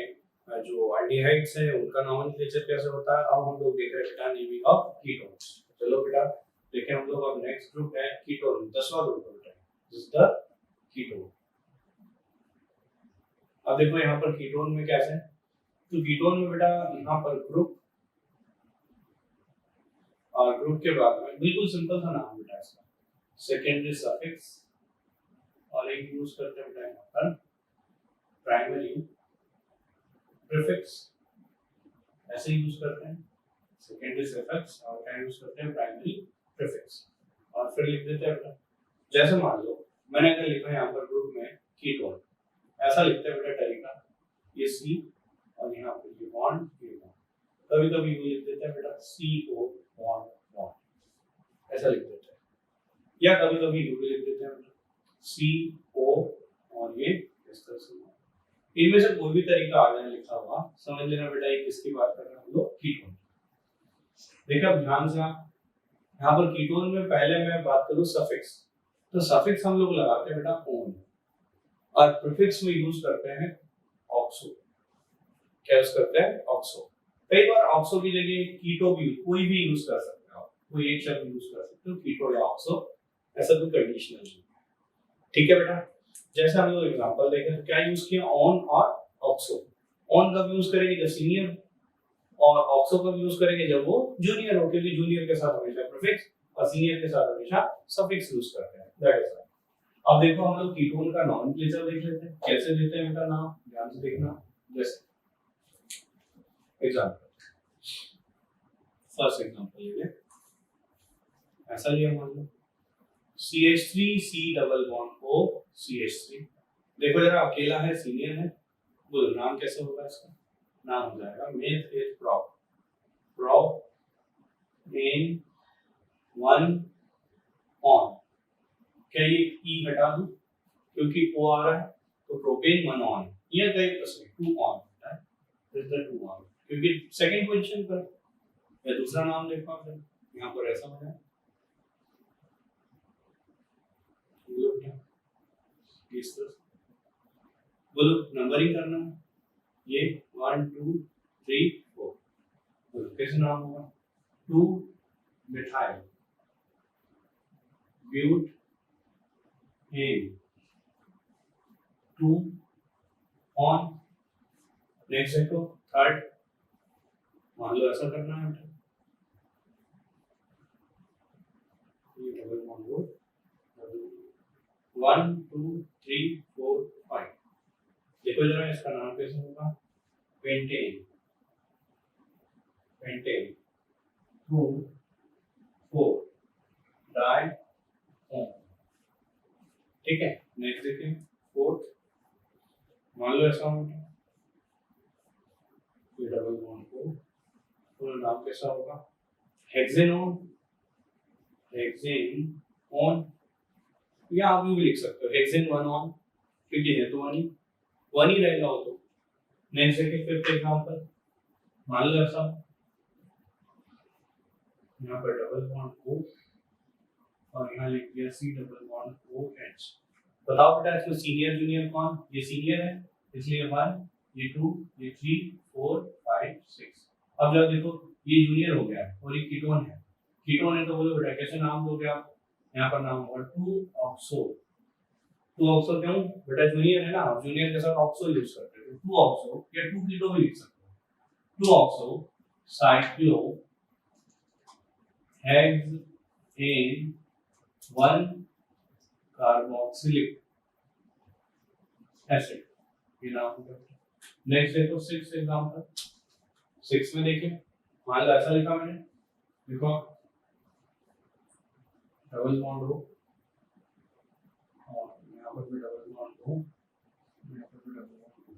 जो एल्डिहाइड्स हैं उनका नॉमेनक्लेचर कैसे होता है। अब हम लोग देख रहे हैं बेटा नेमिंग ऑफ कीटोन्स। चलो बेटा देखें हम लोग अब नेक्स्ट ग्रुप है कीटोन, 10वां ग्रुप बेटा दिस द कीटोन। अब देखो यहाँ पर कीटोन में कैसे है, तो कीटोन में बेटा यहाँ पर ग्रुप और ग्रुप के बाद में बिल्कुल सिंपल सा नाम बेटा इसका सेकेंडरी सफिक्स, और एक यूज करते हैं बेटा यहाँ पर प्राइमरी प्रीफिक्स, ऐसे यूज करते हैं सेकेंडरी सफिक्स, और क्या यूज करते हैं प्राइमरी प्रीफिक्स, और फिर लिख देते हैं बेटा। जैसे मान लो मैंने अगर लिखा यहाँ पर ग्रुप में कीटोन, ऐसा लिखते हैं बेटा तरीका, ये सी और यहाँ पर ये बॉन्ड, ये बॉन्ड, कभी कभी ये लिख देते हैं बेटा CO बॉन्ड बॉन्ड, ऐसा लिख देते हैं, या कभी कभी यू भी लिख देते हैं बेटा CO और ये इस तरह से। इनमें से कोई भी तरीका आ जाए लिखा हुआ, समझ लेना बेटा ये किसकी बात कर रहे हैं हम लोग, कीटोन। देखिए अब ध्यान से आप यहाँ पर कीटोन में पहले मैं बात करूं सफिक्स, तो सफिक्स हम लोग लगाते हैं बेटा ओन, और प्रीफिक्स में यूज करते हैं ऑक्सो। क्या यूज करते हैं? ऑक्सो। कई बार ऑक्सो की जगह कीटो भी कोई भी यूज कर सकते हो, कोई एक शब्द यूज कर सकते हो, कीटो या ऑक्सो, ऐसा कोई कंडीशनल नहीं। ठीक है बेटा, जैसे हम लोग एग्जांपल देखें तो क्या यूज किया, ऑन और ऑक्सो। ऑन कब यूज करेंगे? जब सीनियर, और ऑक्सो कब यूज करेंगे? जब वो जूनियर हो, क्योंकि जूनियर के साथ हमेशा प्रीफिक्स और सीनियर के साथ हमेशा सफिक्स यूज करते हैं। That is. अब देखो हम लोग कीटोन का नॉमेनक्लेचर देख लेते हैं, कैसे देते हैं बेटा नाम, ध्यान से देखना। जैसे एग्जांपल, फर्स्ट एग्जांपल ले ले, ऐसा लिया मान लो CH3C double bond O CH3। देखो जरा अकेला है, सीनियर है, बोलो नाम कैसे होगा इसका? नाम हो जाएगा मेथ एथ प्रॉप, प्रोपेन 1 ऑन। क्या ये E हटा दूं क्योंकि O आ रहा है, तो प्रोपेन 1 ऑन, या कहीं पर 2 ऑन है, दिस द 2 ऑन, क्योंकि सेकंड पोजीशन पर। या दूसरा नाम देखो आप, यहाँ पर ऐसा हो जाए, बोलो नंबरिंग करना है, ये 1 2 3 4, बोलो कैसे नाम होगा? 2 methyl butan 2 one. Next देखो थर्ड, मान लो ऐसा करना है, ये डबल बॉन्ड हो 1 2 3 4 5। देखो जरा इसका नाम कैसे होगा? Pentane, pentane 2 4 di one. ठीक है, नेक्स्ट देखिए फोर्थ, मान लो ऐसा होगा, ये डबल बॉन्ड को पूरा नाम कैसा होगा? हेक्सेनोन, हेक्सेन ऑन, या आप भी लिख सकते हो हेक्सेन 1 ऑन, क्योंकि है तो वन ही रहेगा वो तो। नेक्स्ट देखिए फिफ्थ एग्जांपल, मान लो ऐसा, यहाँ पर डबल बॉन्ड O और यहाँ लिख दिया C डबल बॉन्ड OH। बताओ बेटा इसमें सीनियर जूनियर कौन? ये सीनियर है इसलिए 1, ये 2, ये 3 4 5 6। अब जब देखो ये जूनियर हो गया और ये कीटोन है, कीटोन है तो बोलो बेटा कैसे नाम दोगे आप? यहाँ पर नाम होगा 2 ऑक्सो। 2 ऑक्सो क्यों? बेटा जूनियर है ना, जूनियर के साथ ऑक्सो यूज करते हैं, 2 ऑक्सो या 2 कीटो भी लिख सकते हो। 2 oxo cyclo hexane 1 carboxylic acid, ये नाम होगा। नेक्स्ट देखो 6 एग्जांपल, 6 में देखिए, मान लो ऐसा लिखा मैंने, देखो डबल बॉन्ड हो और यहाँ पर भी डबल बॉन्ड हो, यहाँ पर भी डबल बॉन्ड हो।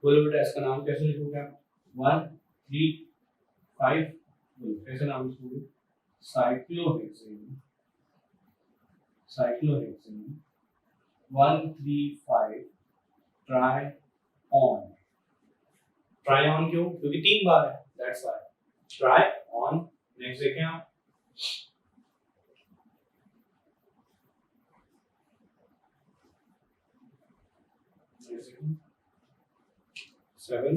बोलो बेटा इसका नाम कैसे लिखोगे आप? 1 3 5, बोलो कैसे नाम लिखोगे? Cyclohexane, cyclohexane 1 3 5 try on. Try on क्यों? क्योंकि 3 बार है, that's why try on. Next देखें आप, सेवन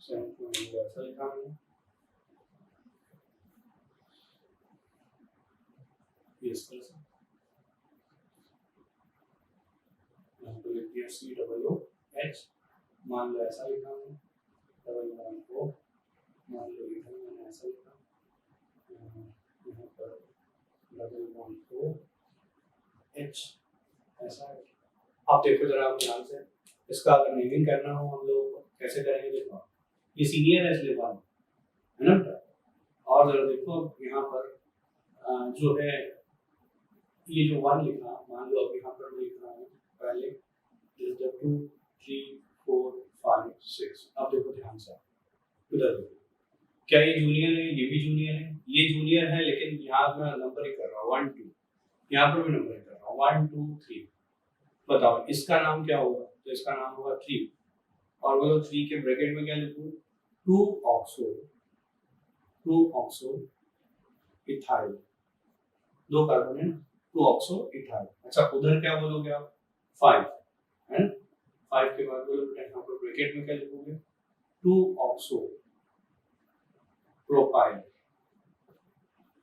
को ऐसा लिखा मैंने, इस तरह से यहाँ पे लिख दिया C डबल O H, मान लो ऐसा लिखा मैंने, डबल बॉन्ड O, मान लो इधर मैंने ऐसा लिखा, यहाँ पर डबल बॉन्ड को H ऐसा है। आप देखो जरा आप ध्यान से, इसका अगर नेमिंग करना हो हम लोग कैसे करेंगे, देखो ये सीनियर है इसलिए वन है ना। और जरा देखो यहाँ पर जो है ये जो वन लिखा, मान लो अब यहाँ पर मैं लिख रहा हूँ पहले 2 3 4 5 6। अब देखो ध्यान से उधर देखो, क्या ये जूनियर है, ये भी जूनियर है, ये जूनियर है, लेकिन यहाँ मैं नंबर कर रहा हूँ 1 2, यहाँ पर मैं नंबर कर रहा हूँ 1 2 3। बताओ इसका नाम क्या होगा, तो इसका नाम होगा 3, और वो 3 के ब्रैकेट में क्या लिखूं, 2 ऑक्सो इथाइल, 2 कार्बन है ना, 2 ऑक्सो इथाइल। अच्छा उधर क्या बोलोगे आप, 5 है ना, 5 के बाद बोलो बेटा यहाँ पर ब्रैकेट में क्या लिखोगे, 2 ऑक्सो प्रोपाइल।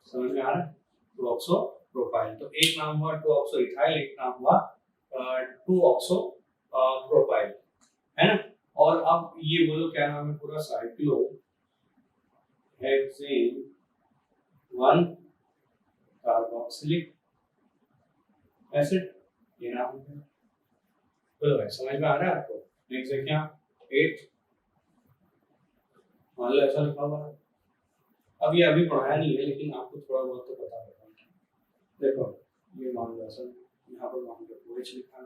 समझ में आ रहा है, 2 ऑक्सो प्रोपाइल। तो एक नाम हुआ 2 ऑक्सो इथाइल, एक नाम हुआ 2 ऑक्सो प्रोपाइल, है ना। और अब ये बोलो क्या नाम है पूरा, साइक्लो हेक्सेन 1 कार्बोक्सिलिक एसिड, ये नाम है। बोलो भाई समझ में आ रहा है आपको। नेक्स्ट है क्या 8, मान लो ऐसा लिखा हुआ है। अब ये अभी पढ़ाया नहीं है लेकिन आपको थोड़ा बहुत तो पता होगा। देखो ये मान लो ऐसा, यहाँ पर मान लो OH लिखा है,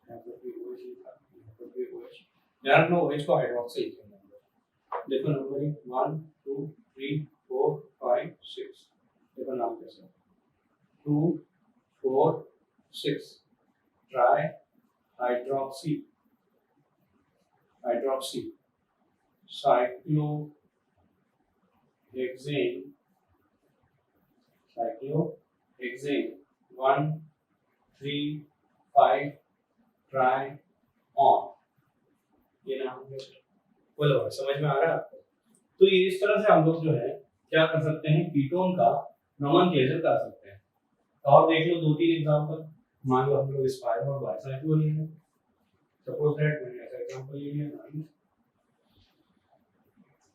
यहाँ पर भी OH लिखा है, यहाँ पर भी OH। ध्यान रखना OH को हाइड्रोक्सी लिखेंगे। देखो नंबरिंग 1 2 3 4 5 6। देखो नाम कैसे 2 4 6 try hydroxy cyclo hexane 1 3 5 try on, ये नाम है। बोलो समझ में आ रहा है आपको। तो ये इस तरह से हम लोग जो है क्या कर सकते हैं, कीटोन का नोमेनक्लेचर कर सकते हैं। और देख लो 2-3 एग्जांपल। मान लो हम लोग स्पाइरो और बाइसाइक्लो ले लें, सपोज दैट मैंने ऐसा एग्जांपल ले लिया 9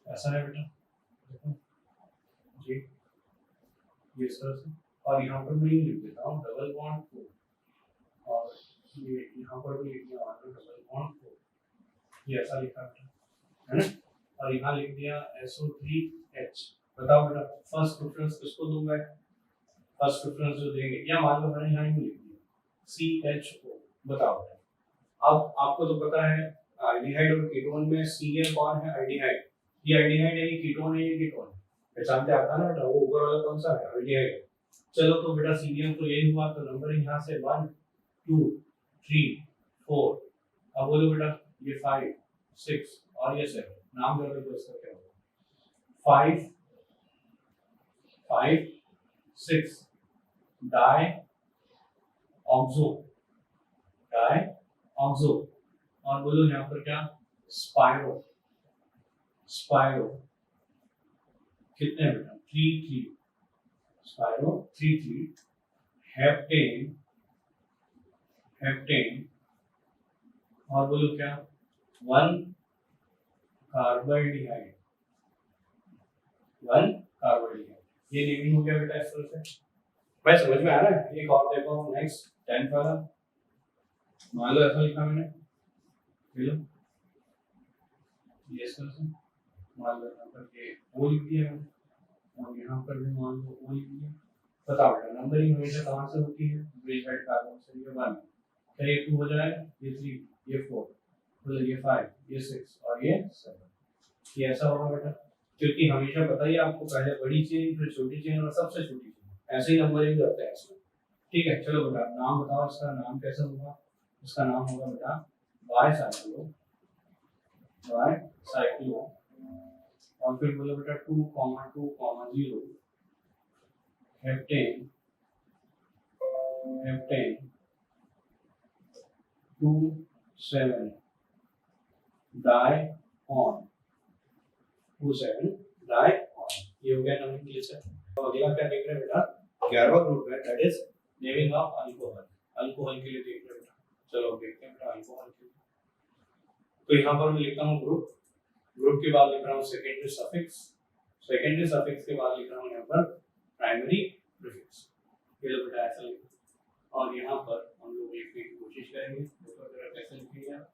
ऐसा है बेटा, देखो जी ये इस तरह से। और यहाँ पर मैं लिख देता हूँ डबल बॉन्ड 4, और ये यहाँ पर भी लिख दिया डबल बॉन्ड 4, ये ऐसा लिखा है ना। और यहाँ लिख दिया SO3H। बताओ बेटा फर्स्ट प्रेफरेंस किसको दूंगा, फर्स्ट प्रेफरेंस जो देंगे, या मान लो मैंने यहाँ लिख दिया CHO। बताओ बेटा अब आपको तो पता है एल्डिहाइड और कीटोन में सीनियर कौन है, एल्डिहाइड। ये एल्डिहाइड है, ये कीटोन है, ये कीटोन है, पहचानते आता ना बेटा, वो ऊपर वाला कौन सा है, एल्डिहाइड। चलो तो बेटा सीनियर तो यही हुआ, तो नंबर यहाँ से 1 2 3 4। अब बोलो बेटा ये 5 6 और ये 7, नाम कर दो इसका क्या होगा, 5 5 6 डाई ऑक्सो और बोलो यहाँ पर क्या, स्पाइरो कितने बेटा 3 3, स्पाइरो 3 3, हेप्टेन और बोलो क्या 1 कार्बोहाइड्रेट, ये नेमिंग हो गया बेटा इस तरह से। भाई समझ में आ रहा है। एक और देखो नेक्स्ट 10th वाला, मान लो ऐसा लिखा मैंने, लो ये इस तरह से, मान लो यहाँ पर ये O लिख दिया मैंने, और यहाँ पर भी मान लो O लिख दिया। बताओ बेटा नंबरिंग हमेशा कहाँ से होती है, ब्रेकेट कार्बन से, ये 1, क्या ये 2 हो जाएगा, ये 3, ये 4, बोलो ये 5, ये 6 और ये 7। ये ऐसा होगा बेटा, क्योंकि हमेशा पता ही आपको पहले बड़ी चेन फिर छोटी चेन और सबसे छोटी चेन, ऐसे ही नंबरिंग करते हैं इसमें। ठीक है चलो बेटा नाम बताओ, इसका नाम कैसे होगा, इसका नाम होगा बेटा बाइसाइक्लो, और फिर बोलो बेटा 2,2,0 heptane 27 di one, 27 di one. ये हो गया नोमेनक्लेचर। तो अगला क्या देख रहे हैं बेटा, 11वां ग्रुप है, that is naming of alcohol के लिए देख रहे हैं बेटा। चलो देखते हैं बेटा अल्कोहल के लिए। तो यहाँ पर मैं लिखता हूँ ग्रुप के बाद लिख रहा हूँ सेकेंडरी सफिक्स के बाद लिख रहा हूँ यहाँ पर प्राइमरी प्रीफिक्स। ये लो बेटा ऐसा लिखो, और यहाँ पर हम लोग लिखने की कोशिश करेंगे। देखो जरा कैसे लिखेंगे आप।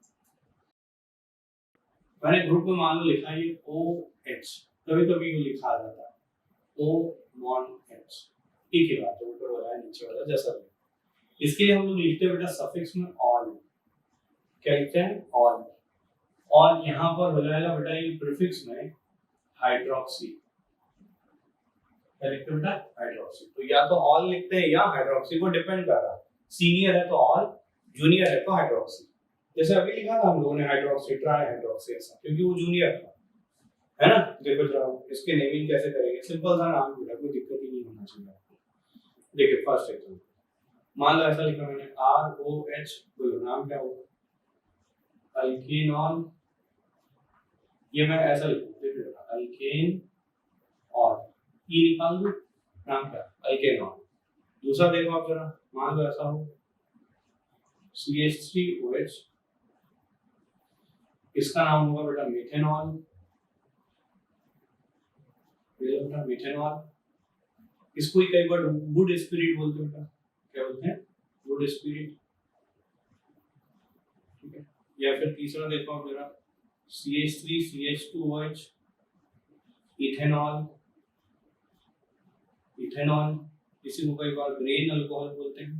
मैंने ग्रुप में मान लो लिखा ये OH, कभी कभी ये लिखा जाता है O1H, ठीक है बात है, ऊपर वाला है नीचे वाला जैसा भी। इसके लिए हम लोग लिखते हैं बेटा सफिक्स में ऑल। क्या लिखते हैं? ऑल। और यहाँ पर हो जाएगा बेटा ये प्रीफिक्स में हाइड्रोक्सी। क्या लिखते हैं बेटा? हाइड्रोक्सी। तो या तो ऑल लिखते हैं या हाइड्रोक्सी, को डिपेंड कर रहा है। सीनियर है तो ऑल, जूनियर है तो हाइड्रोक्सी। जैसे अभी लिखा था हम लोगों ने हाइड्रोक्सी, ट्राई हाइड्रोक्सी ऐसा, क्योंकि वो जूनियर था, है ना। देखो जरा इसके नेमिंग कैसे करेंगे, सिंपल सा नाम है, कोई दिक्कत ही नहीं होना चाहिए आपको। देखिए फर्स्ट एग्जांपल, मान लो ऐसा लिखा मैंने ROH, बोलो नाम क्या होगा? अल्केनॉल। ये मैं ऐसा लिखूं, देखिए अल्केन और ई निकाल दो, नाम क्या? अल्केनॉल। दूसरा देखो आप जरा, मान लो ऐसा हो CH3OH, इसका नाम होगा बेटा मिथेनॉल। बेटा मिथेनॉल। इसको ही कई बार वुड स्पिरिट बोलते हैं बेटा। क्या बोलते हैं? वुड स्पिरिट, ठीक है। या फिर तीसरा देखो आप जरा CH3CH2OH, इथेनॉल। इथेनॉल, इसी को कई बार ग्रेन अल्कोहल बोलते हैं।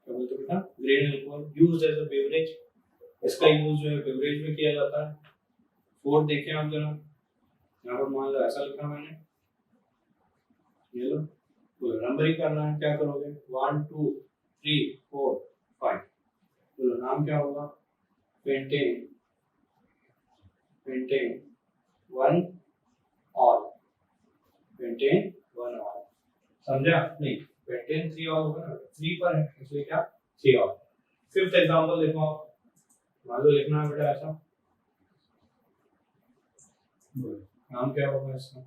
क्या बोलते हैं बेटा? Grain alcohol, used as a beverage. इसका यूज जो है बेवरेज में किया जाता है। फोर्थ देखें आप जरा, यहाँ पर मान लो ऐसा लिखा मैंने, ये लो तो नंबरिंग करना है, क्या करोगे? 1 2 3 4 5। बोलो नाम क्या होगा? Pentane. Pentane 1 all. Pentane 1 all, समझा? नहीं, पेंटेन 3 ऑल होगा ना, 3 पर है इसलिए क्या 3 ऑल। फिफ्थ एग्जांपल देखो आप, मान लो लिखना है बेटा ऐसा, नाम क्या होगा इसका?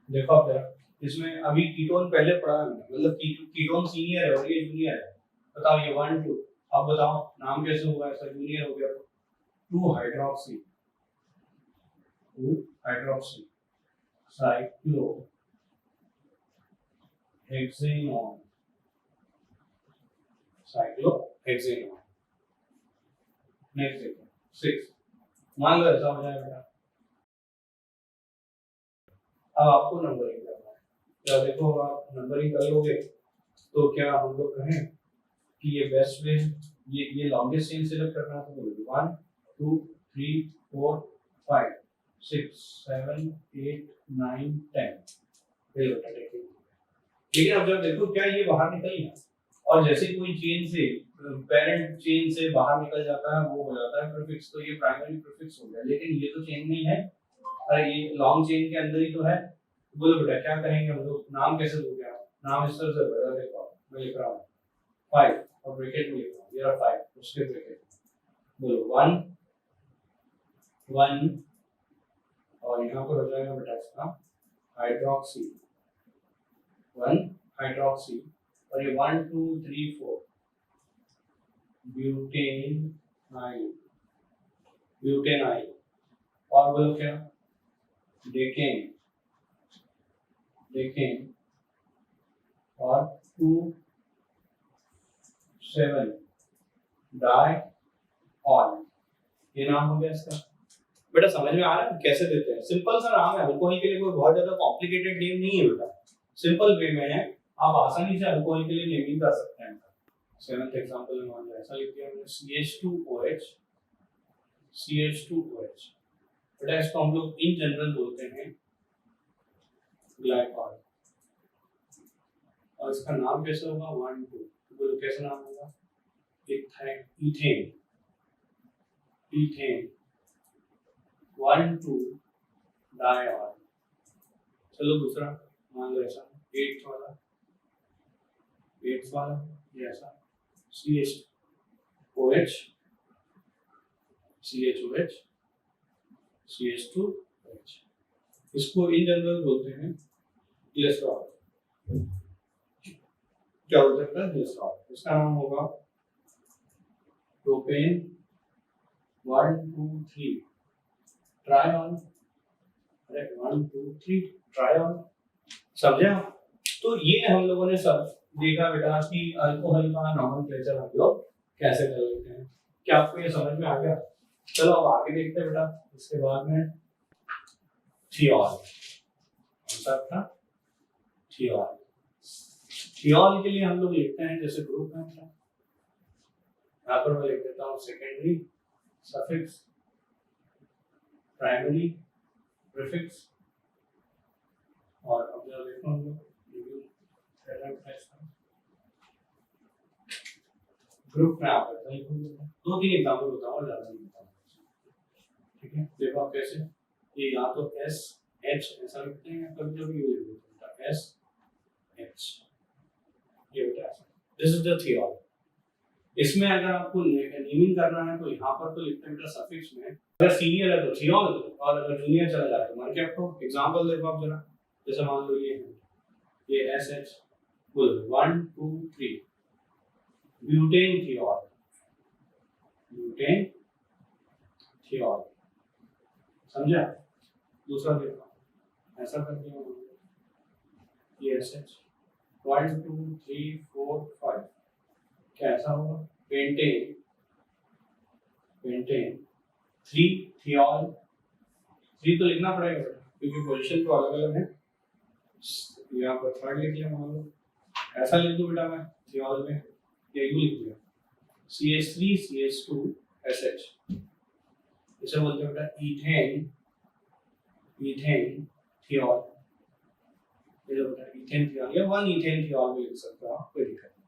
देखो आप जरा, इसमें अभी कीटोन पहले पढ़ा है, मतलब कीटोन सीनियर है और ये जूनियर है। बताओ ये 1 2, अब बताओ नाम कैसे होगा? ऐसा जूनियर हो गया तो 2 hydroxy, 2 hydroxy cyclo hexanone, cyclo hexanone. Next देखो 6, मान लो ऐसा हो जाएगा बेटा। अब आपको नंबरिंग करना है, क्या देखो आप नंबरिंग कर लोगे तो क्या हम लोग कहें कि ये बेस्ट वे है, ये लॉन्गेस्ट चेन सिलेक्ट करना है। तो 1 2 3 4 5 6 7 8 9 10। लेकिन अब जब देखो क्या ये बाहर निकल गया, और जैसे कोई चेन से पेरेंट चेन से बाहर निकल जाता है वो हो जाता है प्रीफिक्स, तो ये प्राइमरी प्रीफिक्स हो गया। लेकिन ये तो चेन में ही है, अरे ये लॉन्ग चेन के अंदर ही तो है। बोलो बेटा क्या करेंगे हम लोग? नाम कैसे दोगे आप? नाम इस तरह से बेटा, देखो मैं लिख रहा हूँ 5 और ब्रैकेट में लिख रहा हूँ, ये रहा 5, उसके ब्रैकेट बोलो 1 1, और यहाँ पर हो जाएगा बेटा इसका हाइड्रोक्सी 1 हाइड्रोक्सी, और ये 1 2 3 4 ब्यूटेनाइल, ब्यूटेनाइल। और बोलो क्या? डेकेन, डेकेन, और 2 7 डाई ऑल। ये नाम हो गया इसका। बेटा समझ में आ रहा है कैसे देते हैं? सिंपल सा नाम है, अल्कोहल के लिए कोई बहुत ज्यादा कॉम्प्लिकेटेड नेम नहीं है बेटा, सिंपल वे में है, आप आसानी से अल्कोहल के लिए नेमिंग कर सकते हैं। सेवंथ एग्जांपल में मान लो ऐसा लिख दिया हमने CH2OH, CH2OH। बेटा इसको हम लोग इन जनरल बोलते हैं ग्लाइकॉल, और इसका नाम कैसे होगा? 1 2, बोलो कैसे नाम होगा? Ethane, ethane 1 2 diol. चलो दूसरा मान लो ऐसा 8th वाला, 8th वाला ये ऐसा CH2OH, CHOH, CH2OH। इसको इन जनरल बोलते हैं ग्लिसरॉल। क्या बोलते हैं? ग्लिसरॉल। इसका नाम होगा प्रोपेन 1 2 3 ट्राइऑल, अरे 1 2 3 ट्राई ऑन, समझे आप? तो ये हम लोगों ने सब देखा बेटा कि अल्कोहल का नॉमेनक्लेचर हम लोग कैसे कर लेते हैं। क्या आपको ये समझ में आ गया? चलो अब आगे देखते हैं बेटा। इसके बाद में थियोल, कौन था? थियोल। थियोल के लिए हम लोग लिखते हैं जैसे ग्रुप है, यहाँ पर मैं लिख देता हूँ सेकेंडरी, सफिक्स, प्राइमरी, प्रीफिक्स, और अब जरा देखो हम लोग ग्रुप में आप दो तीन एग्जांपल बताओ, ज्यादा नहीं बताऊंगा, ठीक है? देखो आप कैसे, ये या तो एस एच ऐसा लिखते हैं या कभी कभी यू लिख देते हैं एस एच, ये बेटा दिस इज द थियोल। इसमें अगर आपको नेमिंग करना है तो यहाँ पर तो लिखते हैं बेटा सफिक्स में, अगर सीनियर है तो थियोल, और अगर जूनियर चला जाए तो मर्केप्टो। एग्जांपल देखो आप जरा, जैसे मान लो ये एस एच बोल 1 2 3 ब्यूटेन थियोल, ब्यूटेन थियोल, समझा? दूसरा देखो ऐसा करके ये एस एच 1 2 3 4 5, क्या ऐसा होगा? पेंटेन, पेंटेन 3 थियोल, 3 तो लिखना पड़ेगा क्योंकि पोजीशन तो अलग अलग है। यहाँ पर थर्ड लिख लिया, मान लो ऐसा लिख दो बेटा मैं थियोल में, या यू लिख दिया CH3 CH2 SH, इसे बोलते हैं बेटा इथेन, इथेन थियोल। ये जो बेटा इथेन थियोल या 1 इथेन थियोल भी लिख सकते हो आप, कोई दिक्कत नहीं।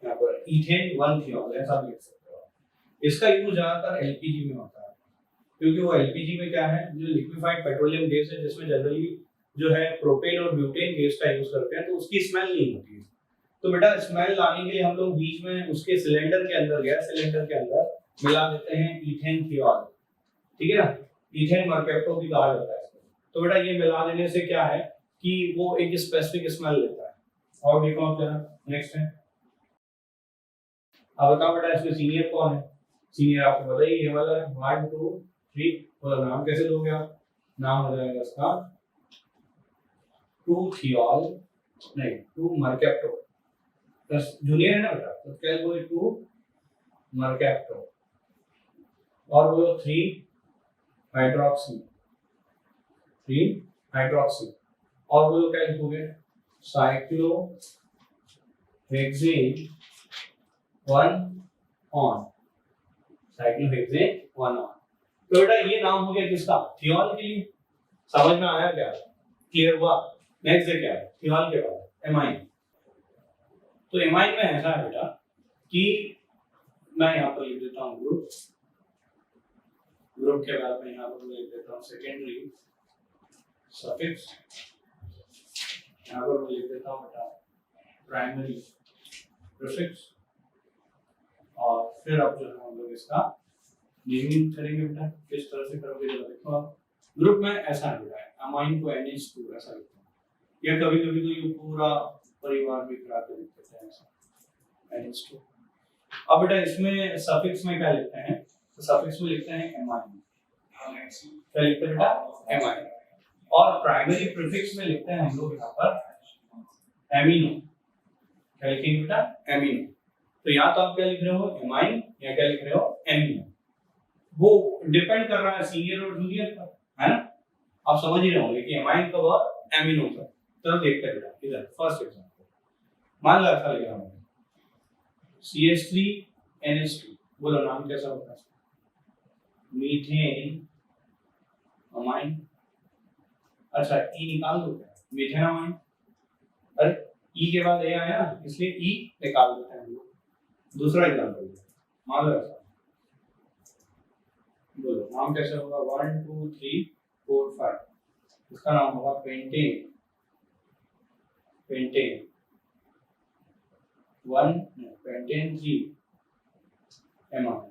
यहाँ पर इथेन 1 थियोल ऐसा भी लिख सकते हो। इसका यूज ज्यादातर एलपीजी में होता है, क्योंकि वो एलपीजी में क्या है, जो लिक्विफाइड पेट्रोलियम गैस है जिसमें जनरली जो है प्रोपेन और ब्यूटेन गैस का यूज करते हैं, तो उसकी स्मेल नहीं होती है। तो बेटा स्मेल लाने के लिए हम लोग बीच में उसके सिलेंडर के अंदर, गैस सिलेंडर के अंदर मिला देते हैं इथेन थियोल, ठीक है ना? इथेन मर्केप्टो भी कहा जाता है इसको। तो बेटा ये मिला देने से क्या है कि वो एक स्पेसिफिक स्मेल देता है। और देखो आप जरा नेक्स्ट है, अब बताओ बेटा इसमें सीनियर कौन है? सीनियर आपको पता ही, ये वाला 1 2 3, और नाम कैसे दोगे आप? नाम हो जाएगा इसका 2 थियोल, नहीं 2 मर्केप्टो, प्लस जूनियर है ना बेटा, तो क्या बोले 2 मर्केप्टो, और वो 3 हाइड्रोक्सी, 3 हाइड्रोक्सी, और वो क्या लिखोगे? Cyclohexane 1 on, cyclohexane 1 on. तो बेटा ये नाम हो गया किसका? थियोल के लिए। समझ में आया क्या? क्लियर हुआ? नेक्स्ट है क्या? थियोल के बाद एमाइन। तो एमाइन में ऐसा है बेटा कि मैं यहाँ पर लिख देता हूँ ग्रुप, ग्रुप के बाद में यहाँ पर लिख देता हूँ सेकेंडरी, सफिक्स, यहाँ पर मैं लिख देता हूँ बेटा प्राइमरी, प्रीफिक्स, और फिर अब जो है हम लोग इसका नेमिंग करेंगे बेटा। किस तरह से करोगे जरा देखो आप। ग्रुप में ऐसा है बेटा, अमाइन को NH2 ऐसा लिखते हैं, या कभी कभी तो ये पूरा परिवार भी कराते लिखते हैं ऐसा NH2। अब बेटा इसमें सफिक्स में क्या लिखते हैं? तो सफिक्स में लिखते हैं एमाइन, क्या लिखते हैं बेटा? एमाइन। और प्राइमरी प्रीफिक्स में लिखते हैं हम लोग यहाँ पर एमिनो, क्या लिखेंगे बेटा? एमिनो। तो या तो आप क्या लिख रहे हो? एमाइन, या क्या लिख रहे हो? एमिनो। वो डिपेंड कर रहा है सीनियर और जूनियर पर, है ना? आप समझ ही रहे होंगे कि एमाइन कब और एमिनो कब। चलो देखते हैं बेटा, इधर फर्स्ट एग्जांपल मान लो ऐसा लिखा हमने CH3 NH2, बोलो नाम कैसा होता है? Methane amine. अच्छा ई निकाल दो क्या? मीथेन अमाइन, अरे ई के बाद ए आया ना, इसलिए ई निकाल देते हैं हम लोग। दूसरा एग्जांपल मान लो ऐसा, बोलो नाम कैसे होगा? 1 2 3 4 5, इसका नाम होगा पेंटेन, पेंटेन 1 पेंटेन 3 एमाइन,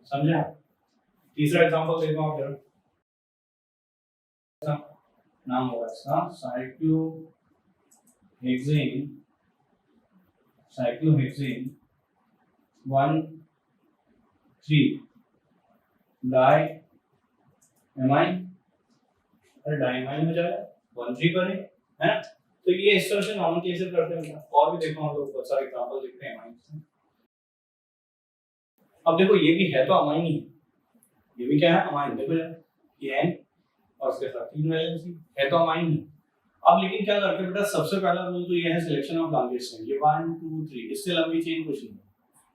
समझा? तीसरा एग्जांपल देखो आप जरा, नाम होगा इसका साइक्लोहेक्सेन, साइक्लोहेक्सेन 1 3 डाई एमाइन, अरे डाइमाइन हो जाएगा 1,3 बने, है ना। तो ये इस तरह से नॉमेनक्लेचर करते हैं। और भी देखो हम लोग बहुत सारे एग्जांपल देखते हैं अमाइंस में। अब देखो ये भी है तो अमाइन ही, ये भी क्या है अमाइन, देखो यार ये n और उसके साथ 3 वैलेंसी है तो अमाइन ही। अब लेकिन क्या करते हैं बेटा, सबसे पहला रूल तो ये है सिलेक्शन ऑफ लॉन्गेस्ट चेन, ये 1 2 3, इससे लंबी चेन कुछ नहीं है।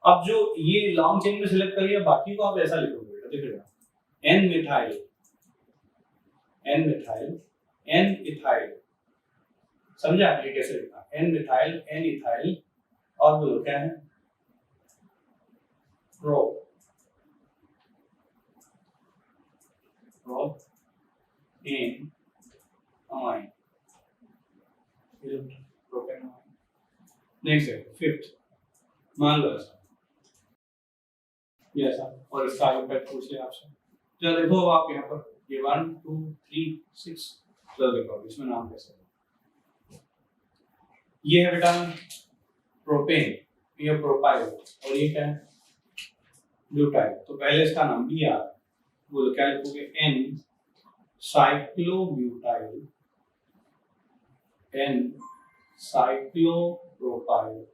अब जो ये लॉन्ग चेन में सिलेक्ट कर लिया, बाकी को आप ऐसा लिखोगे बेटा, देखिएगा n methyl n methyl n ethyl, समझा ये कैसे लिखा, n मिथाइल n इथाइल, और बोलो क्या है pro pro in amine, propane amine. Next है फिफ्थ, मान लो ऐसा ये ऐसा, और इसका आगे पैट पूछ लिया आपसे। तो देखो अब आप यहाँ पर ये 1 2 3 6, तो देखो इसमें नाम कैसे है, ये है बेटा प्रोपेन, ये प्रोपाइल, और ये क्या है ब्यूटाइल। तो पहले इसका नाम भी याद, वो क्या लिखोगे n साइक्लोब्यूटाइल n साइक्लोप्रोपाइल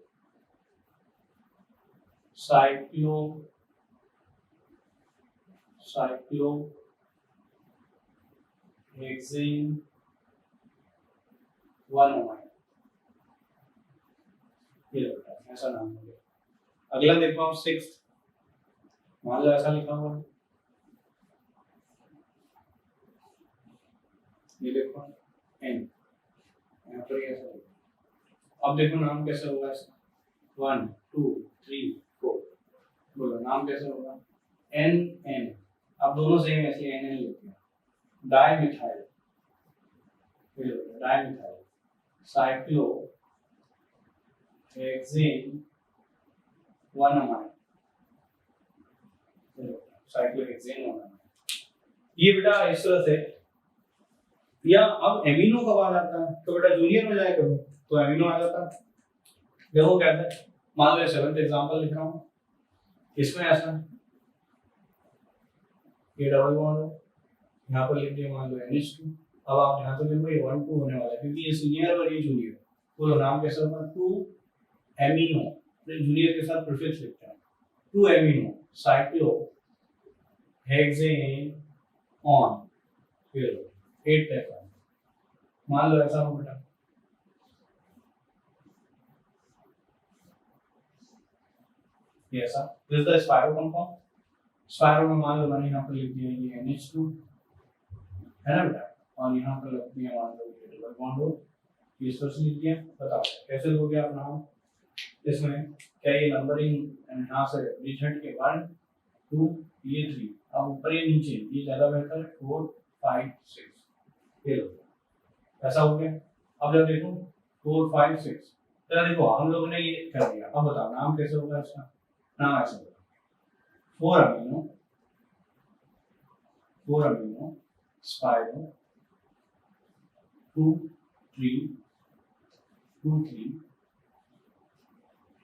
साइक्लोहेक्सेन 1 ये ऐसा नाम हो गया। अगला देखो आप 6th, मान लो ऐसा लिखा हुआ है, ये देखो n, यहाँ पर ये ऐसा। अब देखो नाम कैसे होगा इसका, 1 2 3 4, बोलो नाम कैसे होगा n n, अब दोनों सेम है इसलिए n n लिखते हैं। Dimethyl, dimethyl cyclohexane 1 amine, cyclohexane 1 amine, ये बेटा इस तरह से। या अब एमिनो कब आ जाता है, तो बेटा जूनियर में जाए कभी तो एमिनो आ जाता है। देखो कैसे, मान लो 7th एग्जांपल लिख रहा हूं, इसमें ऐसा ये डबल बॉन्ड यहाँ पर लिख दिया, मान लो NH2। अब आप यहाँ पे देखो ये 1 2 होने वाला है क्योंकि ये सीनियर और ये जूनियर, तो नाम कैसे होगा 2 एमिनो, तो जूनियर के साथ प्रीफिक्स लिखते हैं 2 एमिनो साइक्लो हेक्सेन ऑन, फिर 8 तक मान लो ऐसा हो बेटा। ये ऐसा this the spiro compound, spiro में मान लो मैंने यहाँ पर लिख दिया ये NH2 है ना बेटा, और यहाँ पर लिख दिया मान लो ये डबल बॉन्ड हो, ये इस तरह से लिख दिया। बताओ कैसे लोगे आप नाम, इसमें क्या ये नंबरिंग यहाँ से रिजल्ट के 1 2 ये 3, अब ऊपर ये नीचे ये ज्यादा बेहतर है 4 5 6, ये लो ऐसा हो गया। अब जब देखो 4 5 6, तो देखो हम लोगों ने ये कर दिया। अब बताओ नाम कैसे होगा इसका, नाम ऐसे होगा 4 amino spiro 2 3 2 3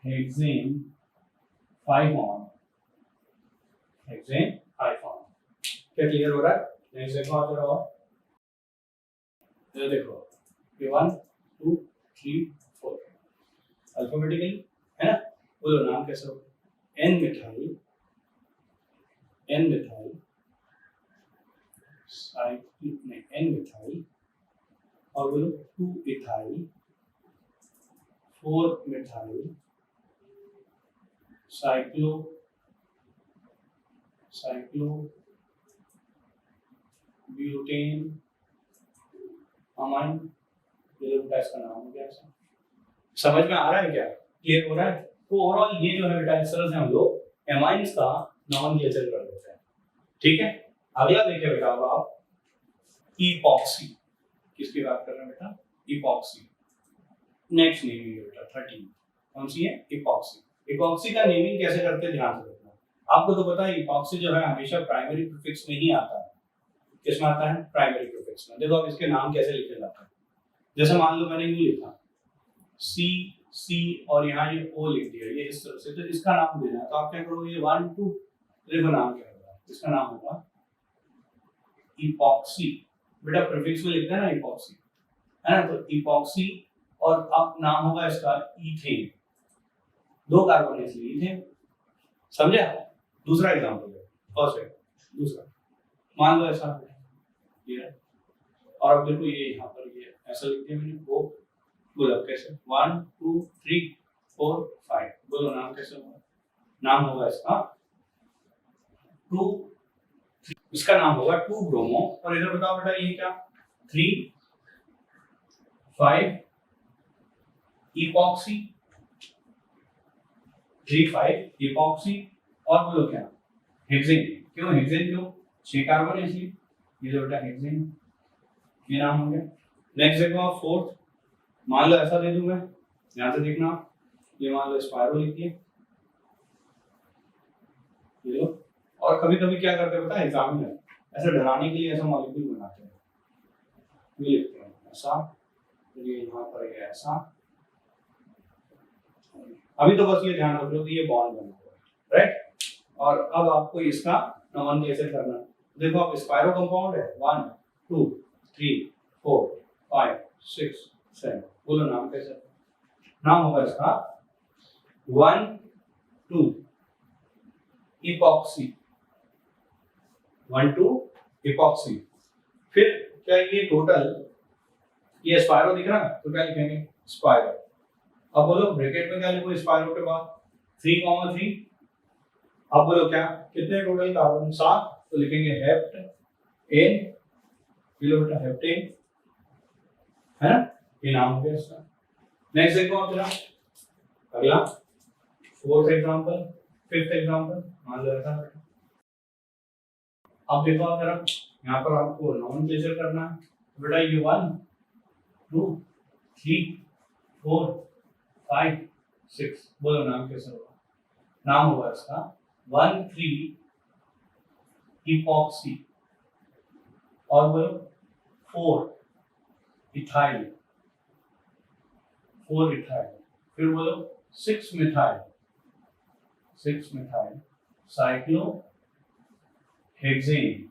hexane 5 on, hexane 5 on. क्या क्लियर हो रहा है? नेक्स्ट देखो आ जाओ, ये देखो ये 1 2 3 4 अल्फाबेटिकली है ना। बोलो नाम कैसे होगा, n मिथाइल n मिथाइल, और बोलो 2 ethyl 4 methyl cyclo butane amine, ये बेटा इसका नाम हो गया। समझ में आ रहा है क्या, क्लियर हो रहा है? तो ओवरऑल ये जो है बेटा इस तरह से हम लोग एमाइंस का नॉमेनक्लेचर कर देते हैं, ठीक है। अगला देखिए बेटा अब आप इपॉक्सी, किसकी बात कर रहे हैं बेटा, इपॉक्सी। नेक्स्ट नेमिंग है बेटा 13, कौन सी है इपॉक्सी। इपॉक्सी का नेमिंग कैसे करते हैं ध्यान से रखना। आपको तो पता है इपॉक्सी जो है हमेशा प्राइमरी प्रीफिक्स में ही आता है, किसमें आता है प्राइमरी प्रीफिक्स में। देखो अब इसके नाम कैसे लिखे जाते हैं, जैसे मान लो मैंने यूं लिखा सी और यहाँ ये ओ लिख दिया, ये इस तरह से, तो इसका नाम देना है। तो आप क्या करोगे, ये 1 2 देखो नाम क्या होगा, इसका नाम होगा इपॉक्सी, बेटा प्रीफिक्स में लिखते हैं ना इपॉक्सी, है ना, तो इपॉक्सी और अब नाम होगा इसका इथेन, 2 कार्बन है इसलिए इथेन, समझे। दूसरा एग्जांपल है, फर्स्ट है दूसरा, मान लो ऐसा ये, और अब देखो ये यहाँ पर ये ऐसा लिख दिया मैंने, वो बोलो कैसे 1 2 3 4 5, बोलो नाम कैसे होगा, नाम होगा इसका 2, इसका नाम होगा 2 ब्रोमो, और इधर बताओ बेटा ये क्या 3 5 इपॉक्सी, 3 5 इपॉक्सी, और बोलो क्या हेक्सेन, क्यों हेक्सेन, क्यों 6 कार्बन है इसलिए, ये जो बेटा हेक्सेन, ये नाम हो गया। नेक्स्ट देखो आप फोर्थ, मान लो ऐसा दे दूं मैं, यहां से देखना, ये मान लो स्पायरो लिखिए, ये लो, और कभी कभी क्या करते हैं पता है एग्जाम में, ऐसे डराने के लिए ऐसा मॉलिक्यूल बनाते हैं, ये लिखते हैं ऐसा, ये यहाँ पर है ऐसा, अभी तो बस ये ध्यान रख लो कि ये बॉन्ड बना हुआ है, राइट। और अब आपको इसका नमन कैसे करना है, देखो आप स्पायरो कंपाउंड है 1 2 3 4 5 6 7, बोलो नाम कैसे, नाम होगा इसका 1 2 इपॉक्सी, 1 2 इपॉक्सी, फिर क्या ये टोटल, ये स्पायरो दिख रहा है तो क्या लिखेंगे स्पायरो, अब बोलो ब्रैकेट में क्या लिखो स्पायरो के बाद 3,3, अब बोलो क्या कितने टोटल कार्बन 7, तो लिखेंगे हेप्ट एन, किलोमीटर हेप्टेन, है ना, ये नाम हो गया इसका। नेक्स्ट देखो आप जरा अगला फोर्थ एग्जांपल, फिफ्थ एग्जांपल, मान लो ऐसा, अब देखो आप जरा यहाँ पर आपको नोमेनक्लेचर करना है, बेटा ये 1 2 3 4 5 6, बोलो नाम कैसे होगा, नाम होगा इसका 1 3 इपॉक्सी, और बोलो 4 इथाइल, 4 इथाइल, फिर बोलो 6 methyl, 6 methyl cyclo hexane,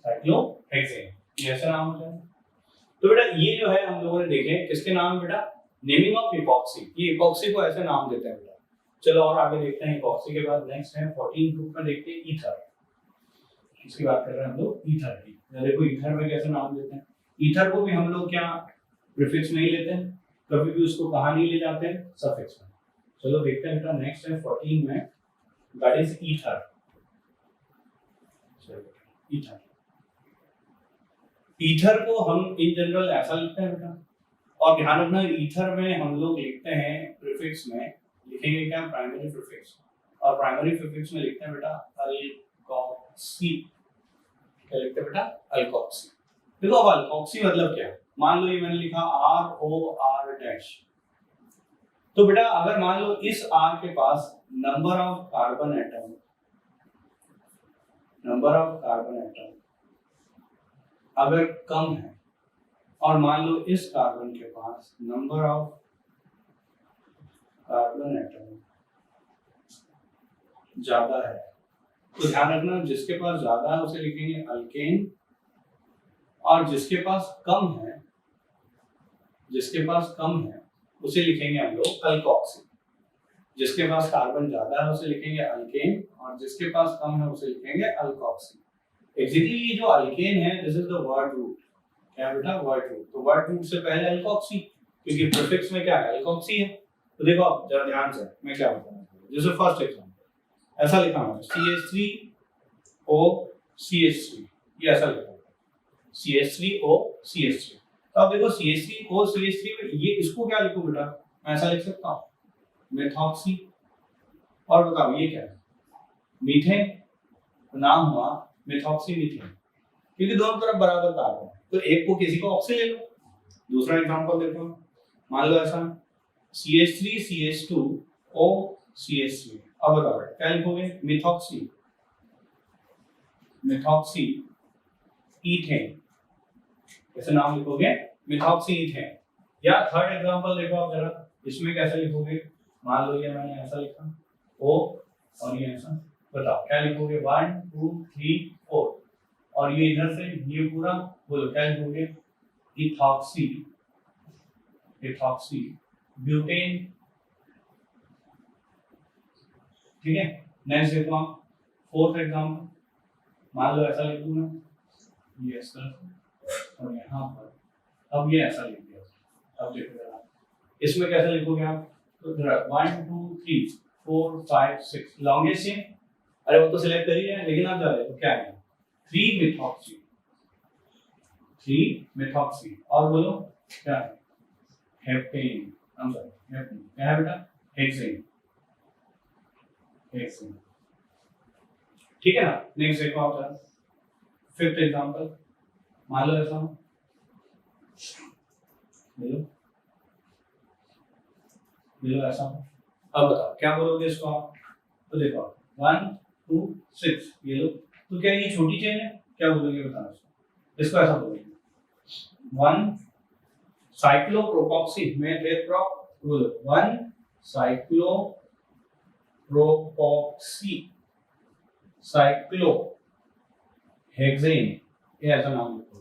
cyclo hexane, ये ऐसा नाम होता है। तो बेटा ये जो है हम लोगों ने देखे किसके नाम, बेटा नेमिंग ऑफ इपॉक्सी, ये इपॉक्सी को ऐसे नाम देते हैं बेटा। चलो और आगे देखते हैं इपॉक्सी के बाद नेक्स्ट है 14 ग्रुप में देखते हैं ईथर, इसकी बात कर रहे हैं हम लोग ईथर की, देखो ईथर में कैसे नाम देते हैं, ईथर को भी हम लोग क्या प्रीफिक्स नहीं लेते हैं, कभी भी उसको कहां नहीं ले जाते हैं सफिक्स में। चलो देखते हैं बेटा नेक्स्ट है 14 में, that is ether, ether, ether को हम इन जनरल ऐसा लिखते हैं बेटा, और ध्यान रखना ईथर में हम लोग लिखते हैं प्रीफिक्स में लिखेंगे क्या प्राइमरी प्रीफिक्स, और प्राइमरी प्रीफिक्स में लिखते हैं बेटा अल्कोक्सी, क्या लिखते हैं बेटा अल्कोक्सी। देखो अब अल्कोक्सी मतलब क्या है, मान लो ये मैंने लिखा ROR-, तो बेटा अगर मान लो इस R के पास number of carbon atom, number of carbon atom अगर कम है, और मान लो इस कार्बन के पास नंबर ऑफ कार्बन एटम ज्यादा है, तो ध्यान रखना जिसके पास ज्यादा है उसे लिखेंगे अल्केन, और जिसके पास कम है, जिसके पास कम है उसे लिखेंगे हम लोग अल्कोक्सी, जिसके पास कार्बन ज्यादा है उसे लिखेंगे अल्केन, और जिसके पास कम है उसे लिखेंगे अल्कोक्सी। एग्जैक्टली ये जो अल्केन है this is the word root, क्या बेटा वर्ड रूट, तो वर्ड रूट से पहले अल्कोक्सी, क्योंकि प्रीफिक्स में क्या है अल्कोक्सी है। तो देखो आप जरा ध्यान से मैं क्या बताऊं, जैसे फर्स्ट एग्जांपल ऐसा लिखा है CH3O CH3, ये ऐसा लिखा है CH3O CH3, तो अब देखो CH3O CH3 ये इसको क्या लिखूं बेटा, मैं ऐसा लिख सकता हूँ मेथॉक्सी, और बताओ ये क्या है मीथेन, तो नाम हुआ मेथॉक्सी मीथेन, क्योंकि दोनों तरफ बराबर कार्बन है, तो एक को किसी को ऑक्सी ले लो। दूसरा एग्जांपल देखो, मान लो ऐसा CH3CH2O CH3, अब बताओ क्या लिखोगे मेथॉक्सी, मेथॉक्सी ईथेन, कैसे नाम लिखोगे मेथॉक्सी ईथेन। या थर्ड एग्जांपल देखो आप जरा, इसमें कैसे लिखोगे, मान लो ये मैंने ऐसा लिखा O और ये ऐसा, बताओ क्या लिखोगे 1 2 3 4, और ये इधर से ये पूरा बोलो क्या लिखोगे, इथॉक्सी, इथॉक्सी ब्यूटेन, ठीक है। नेक्स्ट देखो आप फोर्थ एग्जाम्पल, मान लो ऐसा लिख दूं मैं, ये इस तरह से और यहाँ पर, अब ये ऐसा लिख दिया। अब देखो जरा इसमें कैसे लिखोगे आप, तो जरा 1 2 3 4 5 6 लॉन्गेस्ट चेन, अरे वो तो सिलेक्ट कर ही है, लेकिन आप जा रहे हो क्या है 3 मिथॉक्सी, 3 मिथॉक्सी, और बोलो क्या है हेप्टेन, हम सॉरी हेप्टेन क्या है बेटा, हेक्सेन, हेक्सेन, ठीक है ना। नेक्स्ट देखो आप जरा फिफ्थ एग्जांपल, मान लो ऐसा ले लो ऐसा, अब बताओ क्या बोलोगे इसको आप, तो देखो 1 2 6 ये लो, तो क्या ये छोटी चेन है, क्या बोलोगे बताओ इसको ऐसा बोलोगे 1 साइक्लोप्रोपॉक्सी में फिर प्रोप बोलो 1 साइक्लोप्रोपॉक्सी साइक्लो हेक्सेन, ये ऐसा नाम लिखो।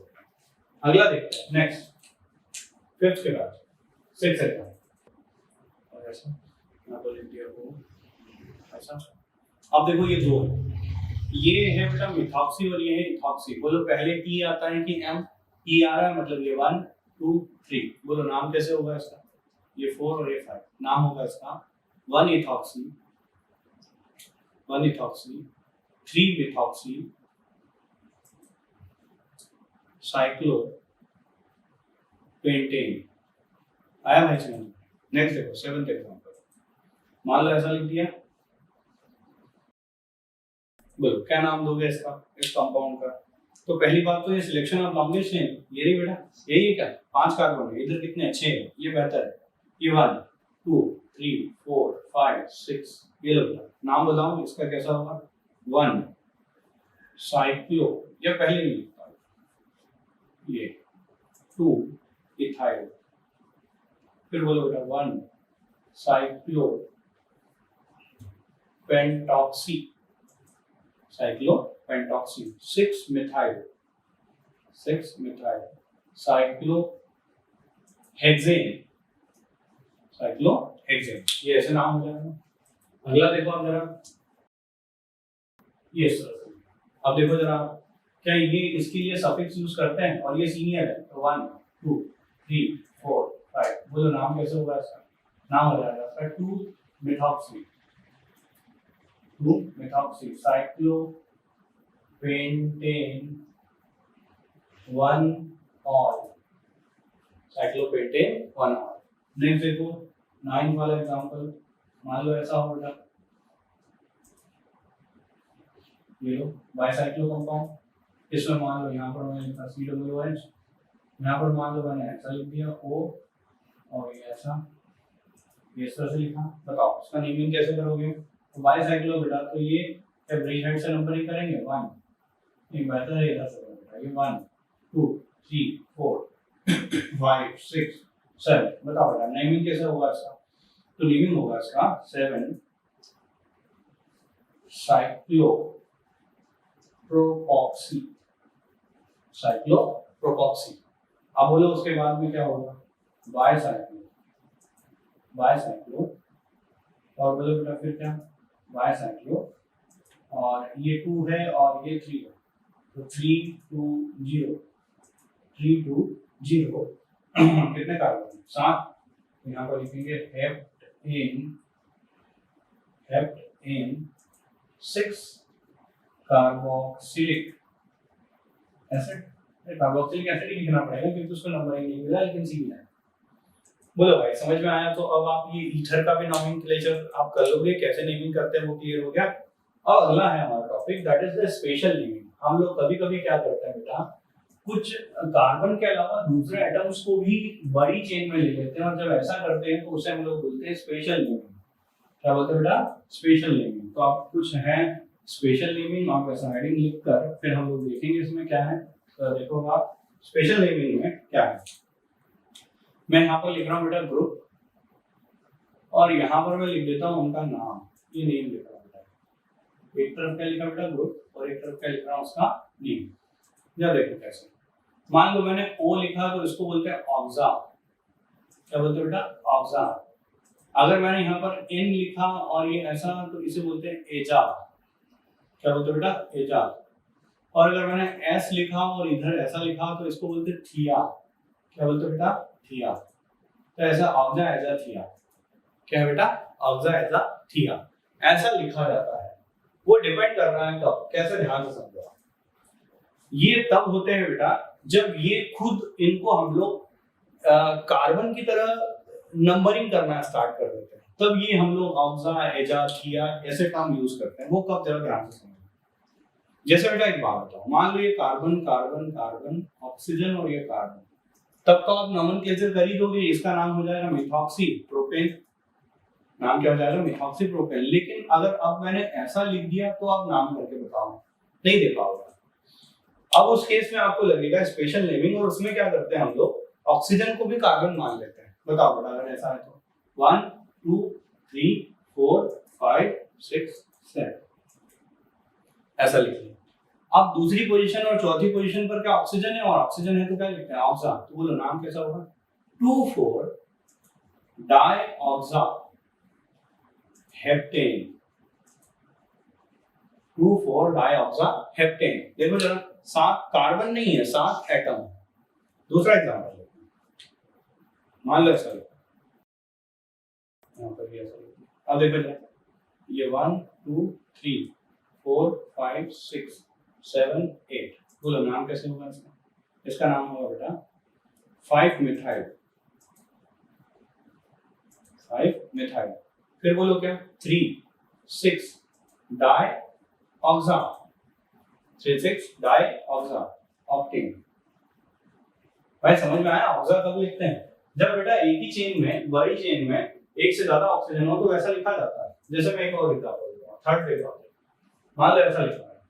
अगला देखते हैं नेक्स्ट फिफ्थ के बाद सिक्स है और ऐसा यहाँ पर लिख दिया को ऐसा। अब देखो ये दो है, ये है बेटा मिथॉक्सी और ये है इथॉक्सी, बोलो पहले टी आता है कि एम, ई आ रहा है मतलब ये 1 2 3, बोलो नाम कैसे होगा इसका, ये 4 और ये 5, नाम होगा इसका 1 ethoxy 1 ethoxy 3 methoxy cyclo pentane, आया भाई समझ। नेक्स्ट देखो सेवंथ एग्जांपल, मान लो ऐसा लिख दिया, बोलो क्या नाम दोगे इसका, इस कंपाउंड का, तो पहली बात तो ये सिलेक्शन ऑफ लॉन्गेस्ट चेन, ये रही बेटा, यही है क्या 5 कार्बन है, इधर कितने अच्छे हैं, ये बेहतर है, ये 1 2 3 4 5 6, ये लो बेटा, नाम बताओ इसका कैसा होगा 1 साइक्लो, ये पहले नहीं लिखता, ये 2 इथाइल, फिर बोलो बेटा 1 cyclo pentoxy cyclo pentoxy 6 methyl cyclo hexane cyclo hexane, ये ऐसे नाम हो जाएगा। अगला देखो आप जरा, ये सर अब देखो जरा क्या ये इसके लिए सफिक्स यूज करते हैं और ये सीनियर है, तो 1 2 3 4 5, बोलो नाम कैसे होगा इसका, नाम हो जाएगा इसका 2 methoxy cyclo pentane 1 all, cyclopentane 1 all. Next देखो 9 वाला एग्जांपल, मान लो ऐसा हो बेटा, ये लो बाइसाइक्लो कंपाउंड, इसमें मान लो यहाँ पर मैंने लिखा COOH, यहाँ पर मान लो मैंने ऐसा लिख दिया O और ये ऐसा, ये इस तरह से लिखा, बताओ इसका नेमिंग कैसे करोगे, तो बाइसाइक्लो बेटा, तो ये एवरेज हेड से नंबरिंग करेंगे 1, नहीं बेहतर है इधर से बेटा, ये 1 2 3 4 5 6 7, बताओ बेटा नेमिंग कैसे होगा इसका, तो नेमिंग होगा इसका 7 साइक्लोप्रोपॉक्सी। अब बोलो उसके बाद में क्या होगा बाइसाइक्लो और बोलो बेटा फिर क्या बाइसाइक्लो, और ये 2 है और ये 3 है, तो 3 2 0 कितने कार्बन 7, यहाँ पर लिखेंगे heptane 6 carboxylic acid, carboxylic acid ही लिखना पड़ेगा क्योंकि उसको नंबरिंग नहीं मिला, लेकिन सी मिला है। बोलो भाई समझ में आया, तो अब आप ये ईथर का भी नोमेनक्लेचर आप कर लोगे, कैसे नेमिंग करते हैं वो क्लियर हो गया। अब अगला है हमारा topic, that is the special naming. हम लोग कभी-कभी क्या करते हैं बेटा, कुछ कार्बन के अलावा दूसरे एटम्स को भी बड़ी चेन में ले लेते हैं, और जब ऐसा करते हैं तो उसे हम लोग बोलते हैं स्पेशल नेमिंग। क्या बोलते हैं बेटा, स्पेशल नेमिंग। तो आप कुछ है स्पेशल नेमिंग, आप ऐसा हेडिंग लिखकर फिर हम लोग देखेंगे इसमें क्या है। तो देखो आप स्पेशल नेमिंग में क्या है, मैं यहाँ पर लिख रहा हूँ बेटा ग्रुप, और यहाँ पर मैं लिख देता हूँ उनका नाम, ये नेम लिख रहा हूँ बेटा, एक तरफ क्या लिखा बेटा ग्रुप और एक तरफ क्या लिख रहा हूँ उसका नेम। या देखो कैसे, मान लो मैंने ओ लिखा तो इसको बोलते हैं ऑक्सा। क्या बोलते हैं बेटा? ऑक्सा। अगर मैंने यहाँ पर एन लिखा और ये ऐसा तो इसे बोलते हैं एजा। क्या बोलते हैं बेटा? एजा। और अगर मैंने एस लिखा और इधर ऐसा लिखा तो इसको बोलते हैं थिया। क्या बोलते हैं बेटा? थिया। तो ऐसा ऑक्सा एजा थिया। क्या है बेटा? ऑक्सा एजा थिया ऐसा लिखा जाता है। वो डिपेंड कर रहा है कब, कैसे, ध्यान से समझो। ये तब होते हैं बेटा जब ये खुद इनको हम लोग कार्बन की तरह नंबरिंग करना स्टार्ट कर देते हैं, तब ये हम लोग ऑक्सा एजा थिया ऐसे टर्म यूज करते हैं। वो कब, जरा ध्यान से समझो। जैसे बेटा एक बात बताओ, मान लो ये कार्बन कार्बन कार्बन ऑक्सीजन और ये कार्बन, तब तो आप नोमेनक्लेचर कर ही दोगे, इसका नाम हो जाएगा मिथॉक्सी प्रोपेन। नाम क्या हो जाएगा? Methoxy propane. लेकिन अगर अब मैंने ऐसा लिख दिया तो आप नाम करके बताओ, नहीं दे पाओगे। अब उस केस में आपको लगेगा स्पेशल नेमिंग, और उसमें क्या करते हैं हम लोग, ऑक्सीजन को भी कार्बन मान लेते हैं। बताओ बेटा अगर ऐसा है तो 1 2 3 4 5 6 7 ऐसा लिख लिया। अब दूसरी पोजीशन और चौथी पोजीशन पर क्या ऑक्सीजन है, और ऑक्सीजन है तो क्या लिखते हैं? ऑक्सा। तो बोलो नाम कैसा होगा? 2,4 डाइऑक्सा हेप्टेन। 2,4 डाइऑक्सा हेप्टेन। देखो जरा, 7 कार्बन नहीं है, 7 एटम। दूसरा एग्जांपल मान लो ऐसा, यहाँ पर भी ऐसा। अब देखो जरा, ये 1 2 3 4 5 6 7 8। बोलो नाम कैसे होगा इसका? इसका नाम होगा बेटा 5 मिथाइल। 5 मिथाइल। फिर बोलो क्या? 3 6 डाइऑक्सा। 3 6 डाइऑक्सा ऑक्टेन। भाई समझ में आया? ऑक्सा कब लिखते हैं? जब बेटा एक ही चेन में, बड़ी चेन में एक से ज्यादा ऑक्सीजन हो तो वैसा लिखा जाता है। जैसे मैं एक और एग्जांपल दूंगा, थर्ड एग्जांपल। मान लो ऐसा लिखा है।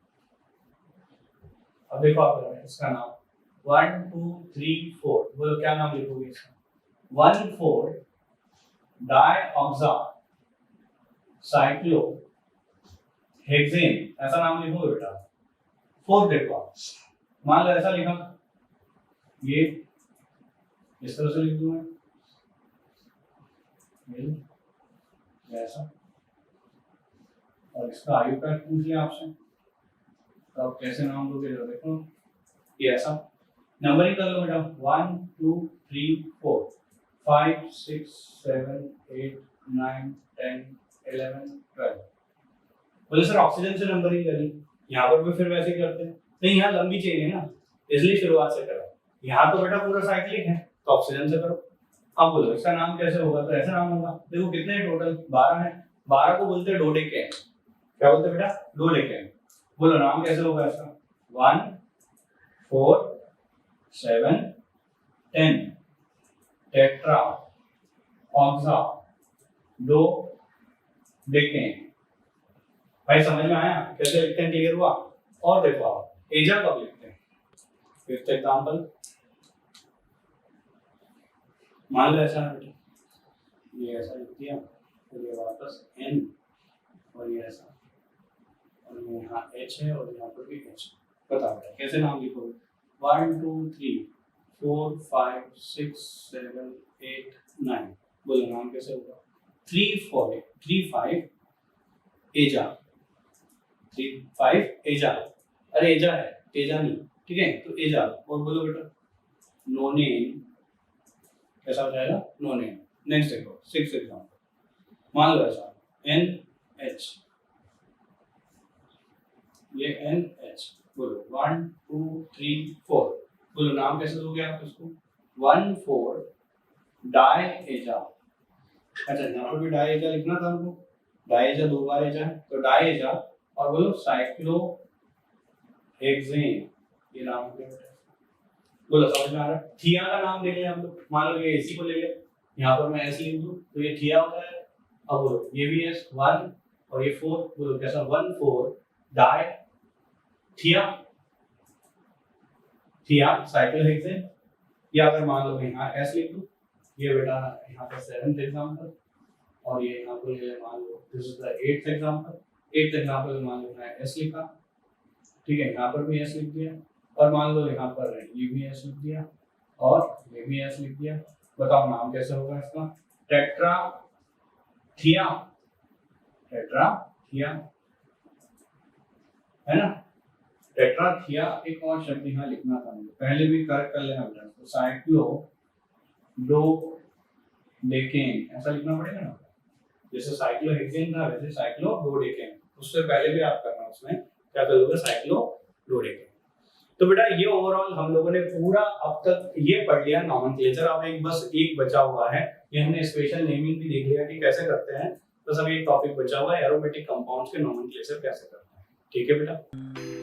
अब देखो आप इसका नाम 1 2 3 4। बोलो क्या नाम लिखोगे इसका? 1,4 डाइऑक्सा साइक्लो हेक्सेन ऐसा नाम लिखोगे बेटा। फोर्थ देखो आप, मान लो ऐसा लिखा, ये इस तरह से लिख दूं मैं, ऐसा। और इसका आयु का पूछ लिया आपसे, तो आप कैसे नाम दोगे? देखो ये ऐसा नंबरिंग कर लो बेटा, 1 2 3 4 5 6 7 8 9 10 11 12। बोले सर ऑक्सीजन से नंबरिंग करी, यहाँ पर भी फिर वैसे ही करते हैं? नहीं, यहाँ लंबी चेन है ना, इसलिए शुरुआत से करो। यहाँ तो बेटा पूरा साइक्लिक है तो ऑक्सीजन से करो। अब बोलो इसका नाम कैसे होगा? तो ऐसा नाम होगा। देखो कितने टोटल 12 है, 12 को बोलते हैं डोडेकेन। क्या बोलते हैं बेटा? डोडेकेन। बोलो नाम कैसे होगा इसका? 1 4 7 10 टेट्रा ऑक्सा डो डेकेन। भाई समझ में आया कैसे लिखते हैं? क्लियर हुआ? और देखो आप एजा कब लिखते हैं? फिफ्थ एग्जांपल, मान लो ऐसा है, ये ऐसा लिख दिया, फिर ये वापस n और ये ऐसा, और यहाँ h है और यहाँ पर भी h। बताओ कैसे नाम लिखोगे? 1 2 3 4 5 6 7 8 9। बोलो नाम कैसे होगा? 3 4 3 5 एजा। 3 5 एजा। अरे एजा है, एजा नहीं, ठीक है? तो एजा। और बोलो बेटा नोनेन कैसा हो जाएगा? नोनेन। नेक्स्ट देखो, 6 एग्जांपल, मान लो ऐसा NH, ये NH। बोलो 1 2 3 4। बोलो नाम कैसे दोगे आप इसको? 1 4 डाइएजा। अच्छा यहाँ पर भी डाइएजा लिखना था हमको, डाइएजा 2 बार एजा है तो डाइएजा। और बोलो साइक्लो हेक्सेन, ये नाम क्या है? बोलो समझ में आ रहा है? थिया का नाम ले लिया हम लोग, मान लो ये इसी को ले लिया, यहाँ पर मैं ऐसे लिख दूं तो ये थिया हो जाएगा। अब बोलो ये भी है 1 और ये 4। बोलो कैसा? 1 4 डाई थिया, थिया साइक्लोहेक्सेन। या अगर मान लो यहाँ एस लिख दूं, ये बेटा यहाँ पर 7th एग्जांपल, और ये यहाँ पर ले मान लो this is the 8th example. 8th example मान लो मैं एस लिखा, ठीक है? यहाँ पर भी एस लिख दिया, और मान लो यहाँ पर ये भी एस लिख दिया और ये भी एस लिख दिया। बताओ नाम कैसे होगा इसका? टेट्राथिया, टेट्राथिया है ना। टेट्राथिया एक और शब्द यहाँ लिखना था मुझे, पहले भी करेक्ट कर लेना बेटा। तो साइक्लोडोडेकेन ऐसा लिखना पड़ेगा ना, जैसे साइक्लोहेक्सेन था वैसे साइक्लोडोडेकेन, उससे पहले भी आप करना, उसमें क्या करोगे? साइक्लोडोडेकेन। तो बेटा ये ओवरऑल हम लोगों ने पूरा अब तक ये पढ़ लिया नॉमेनक्लेचर। अब बस एक बचा हुआ है, ये हमने स्पेशल नेमिंग भी देख लिया कि कैसे करते हैं, बस अब एक टॉपिक बचा हुआ है एरोमेटिक कंपाउंड्स के नॉमेनक्लेचर कैसे करते हैं। ठीक है बेटा।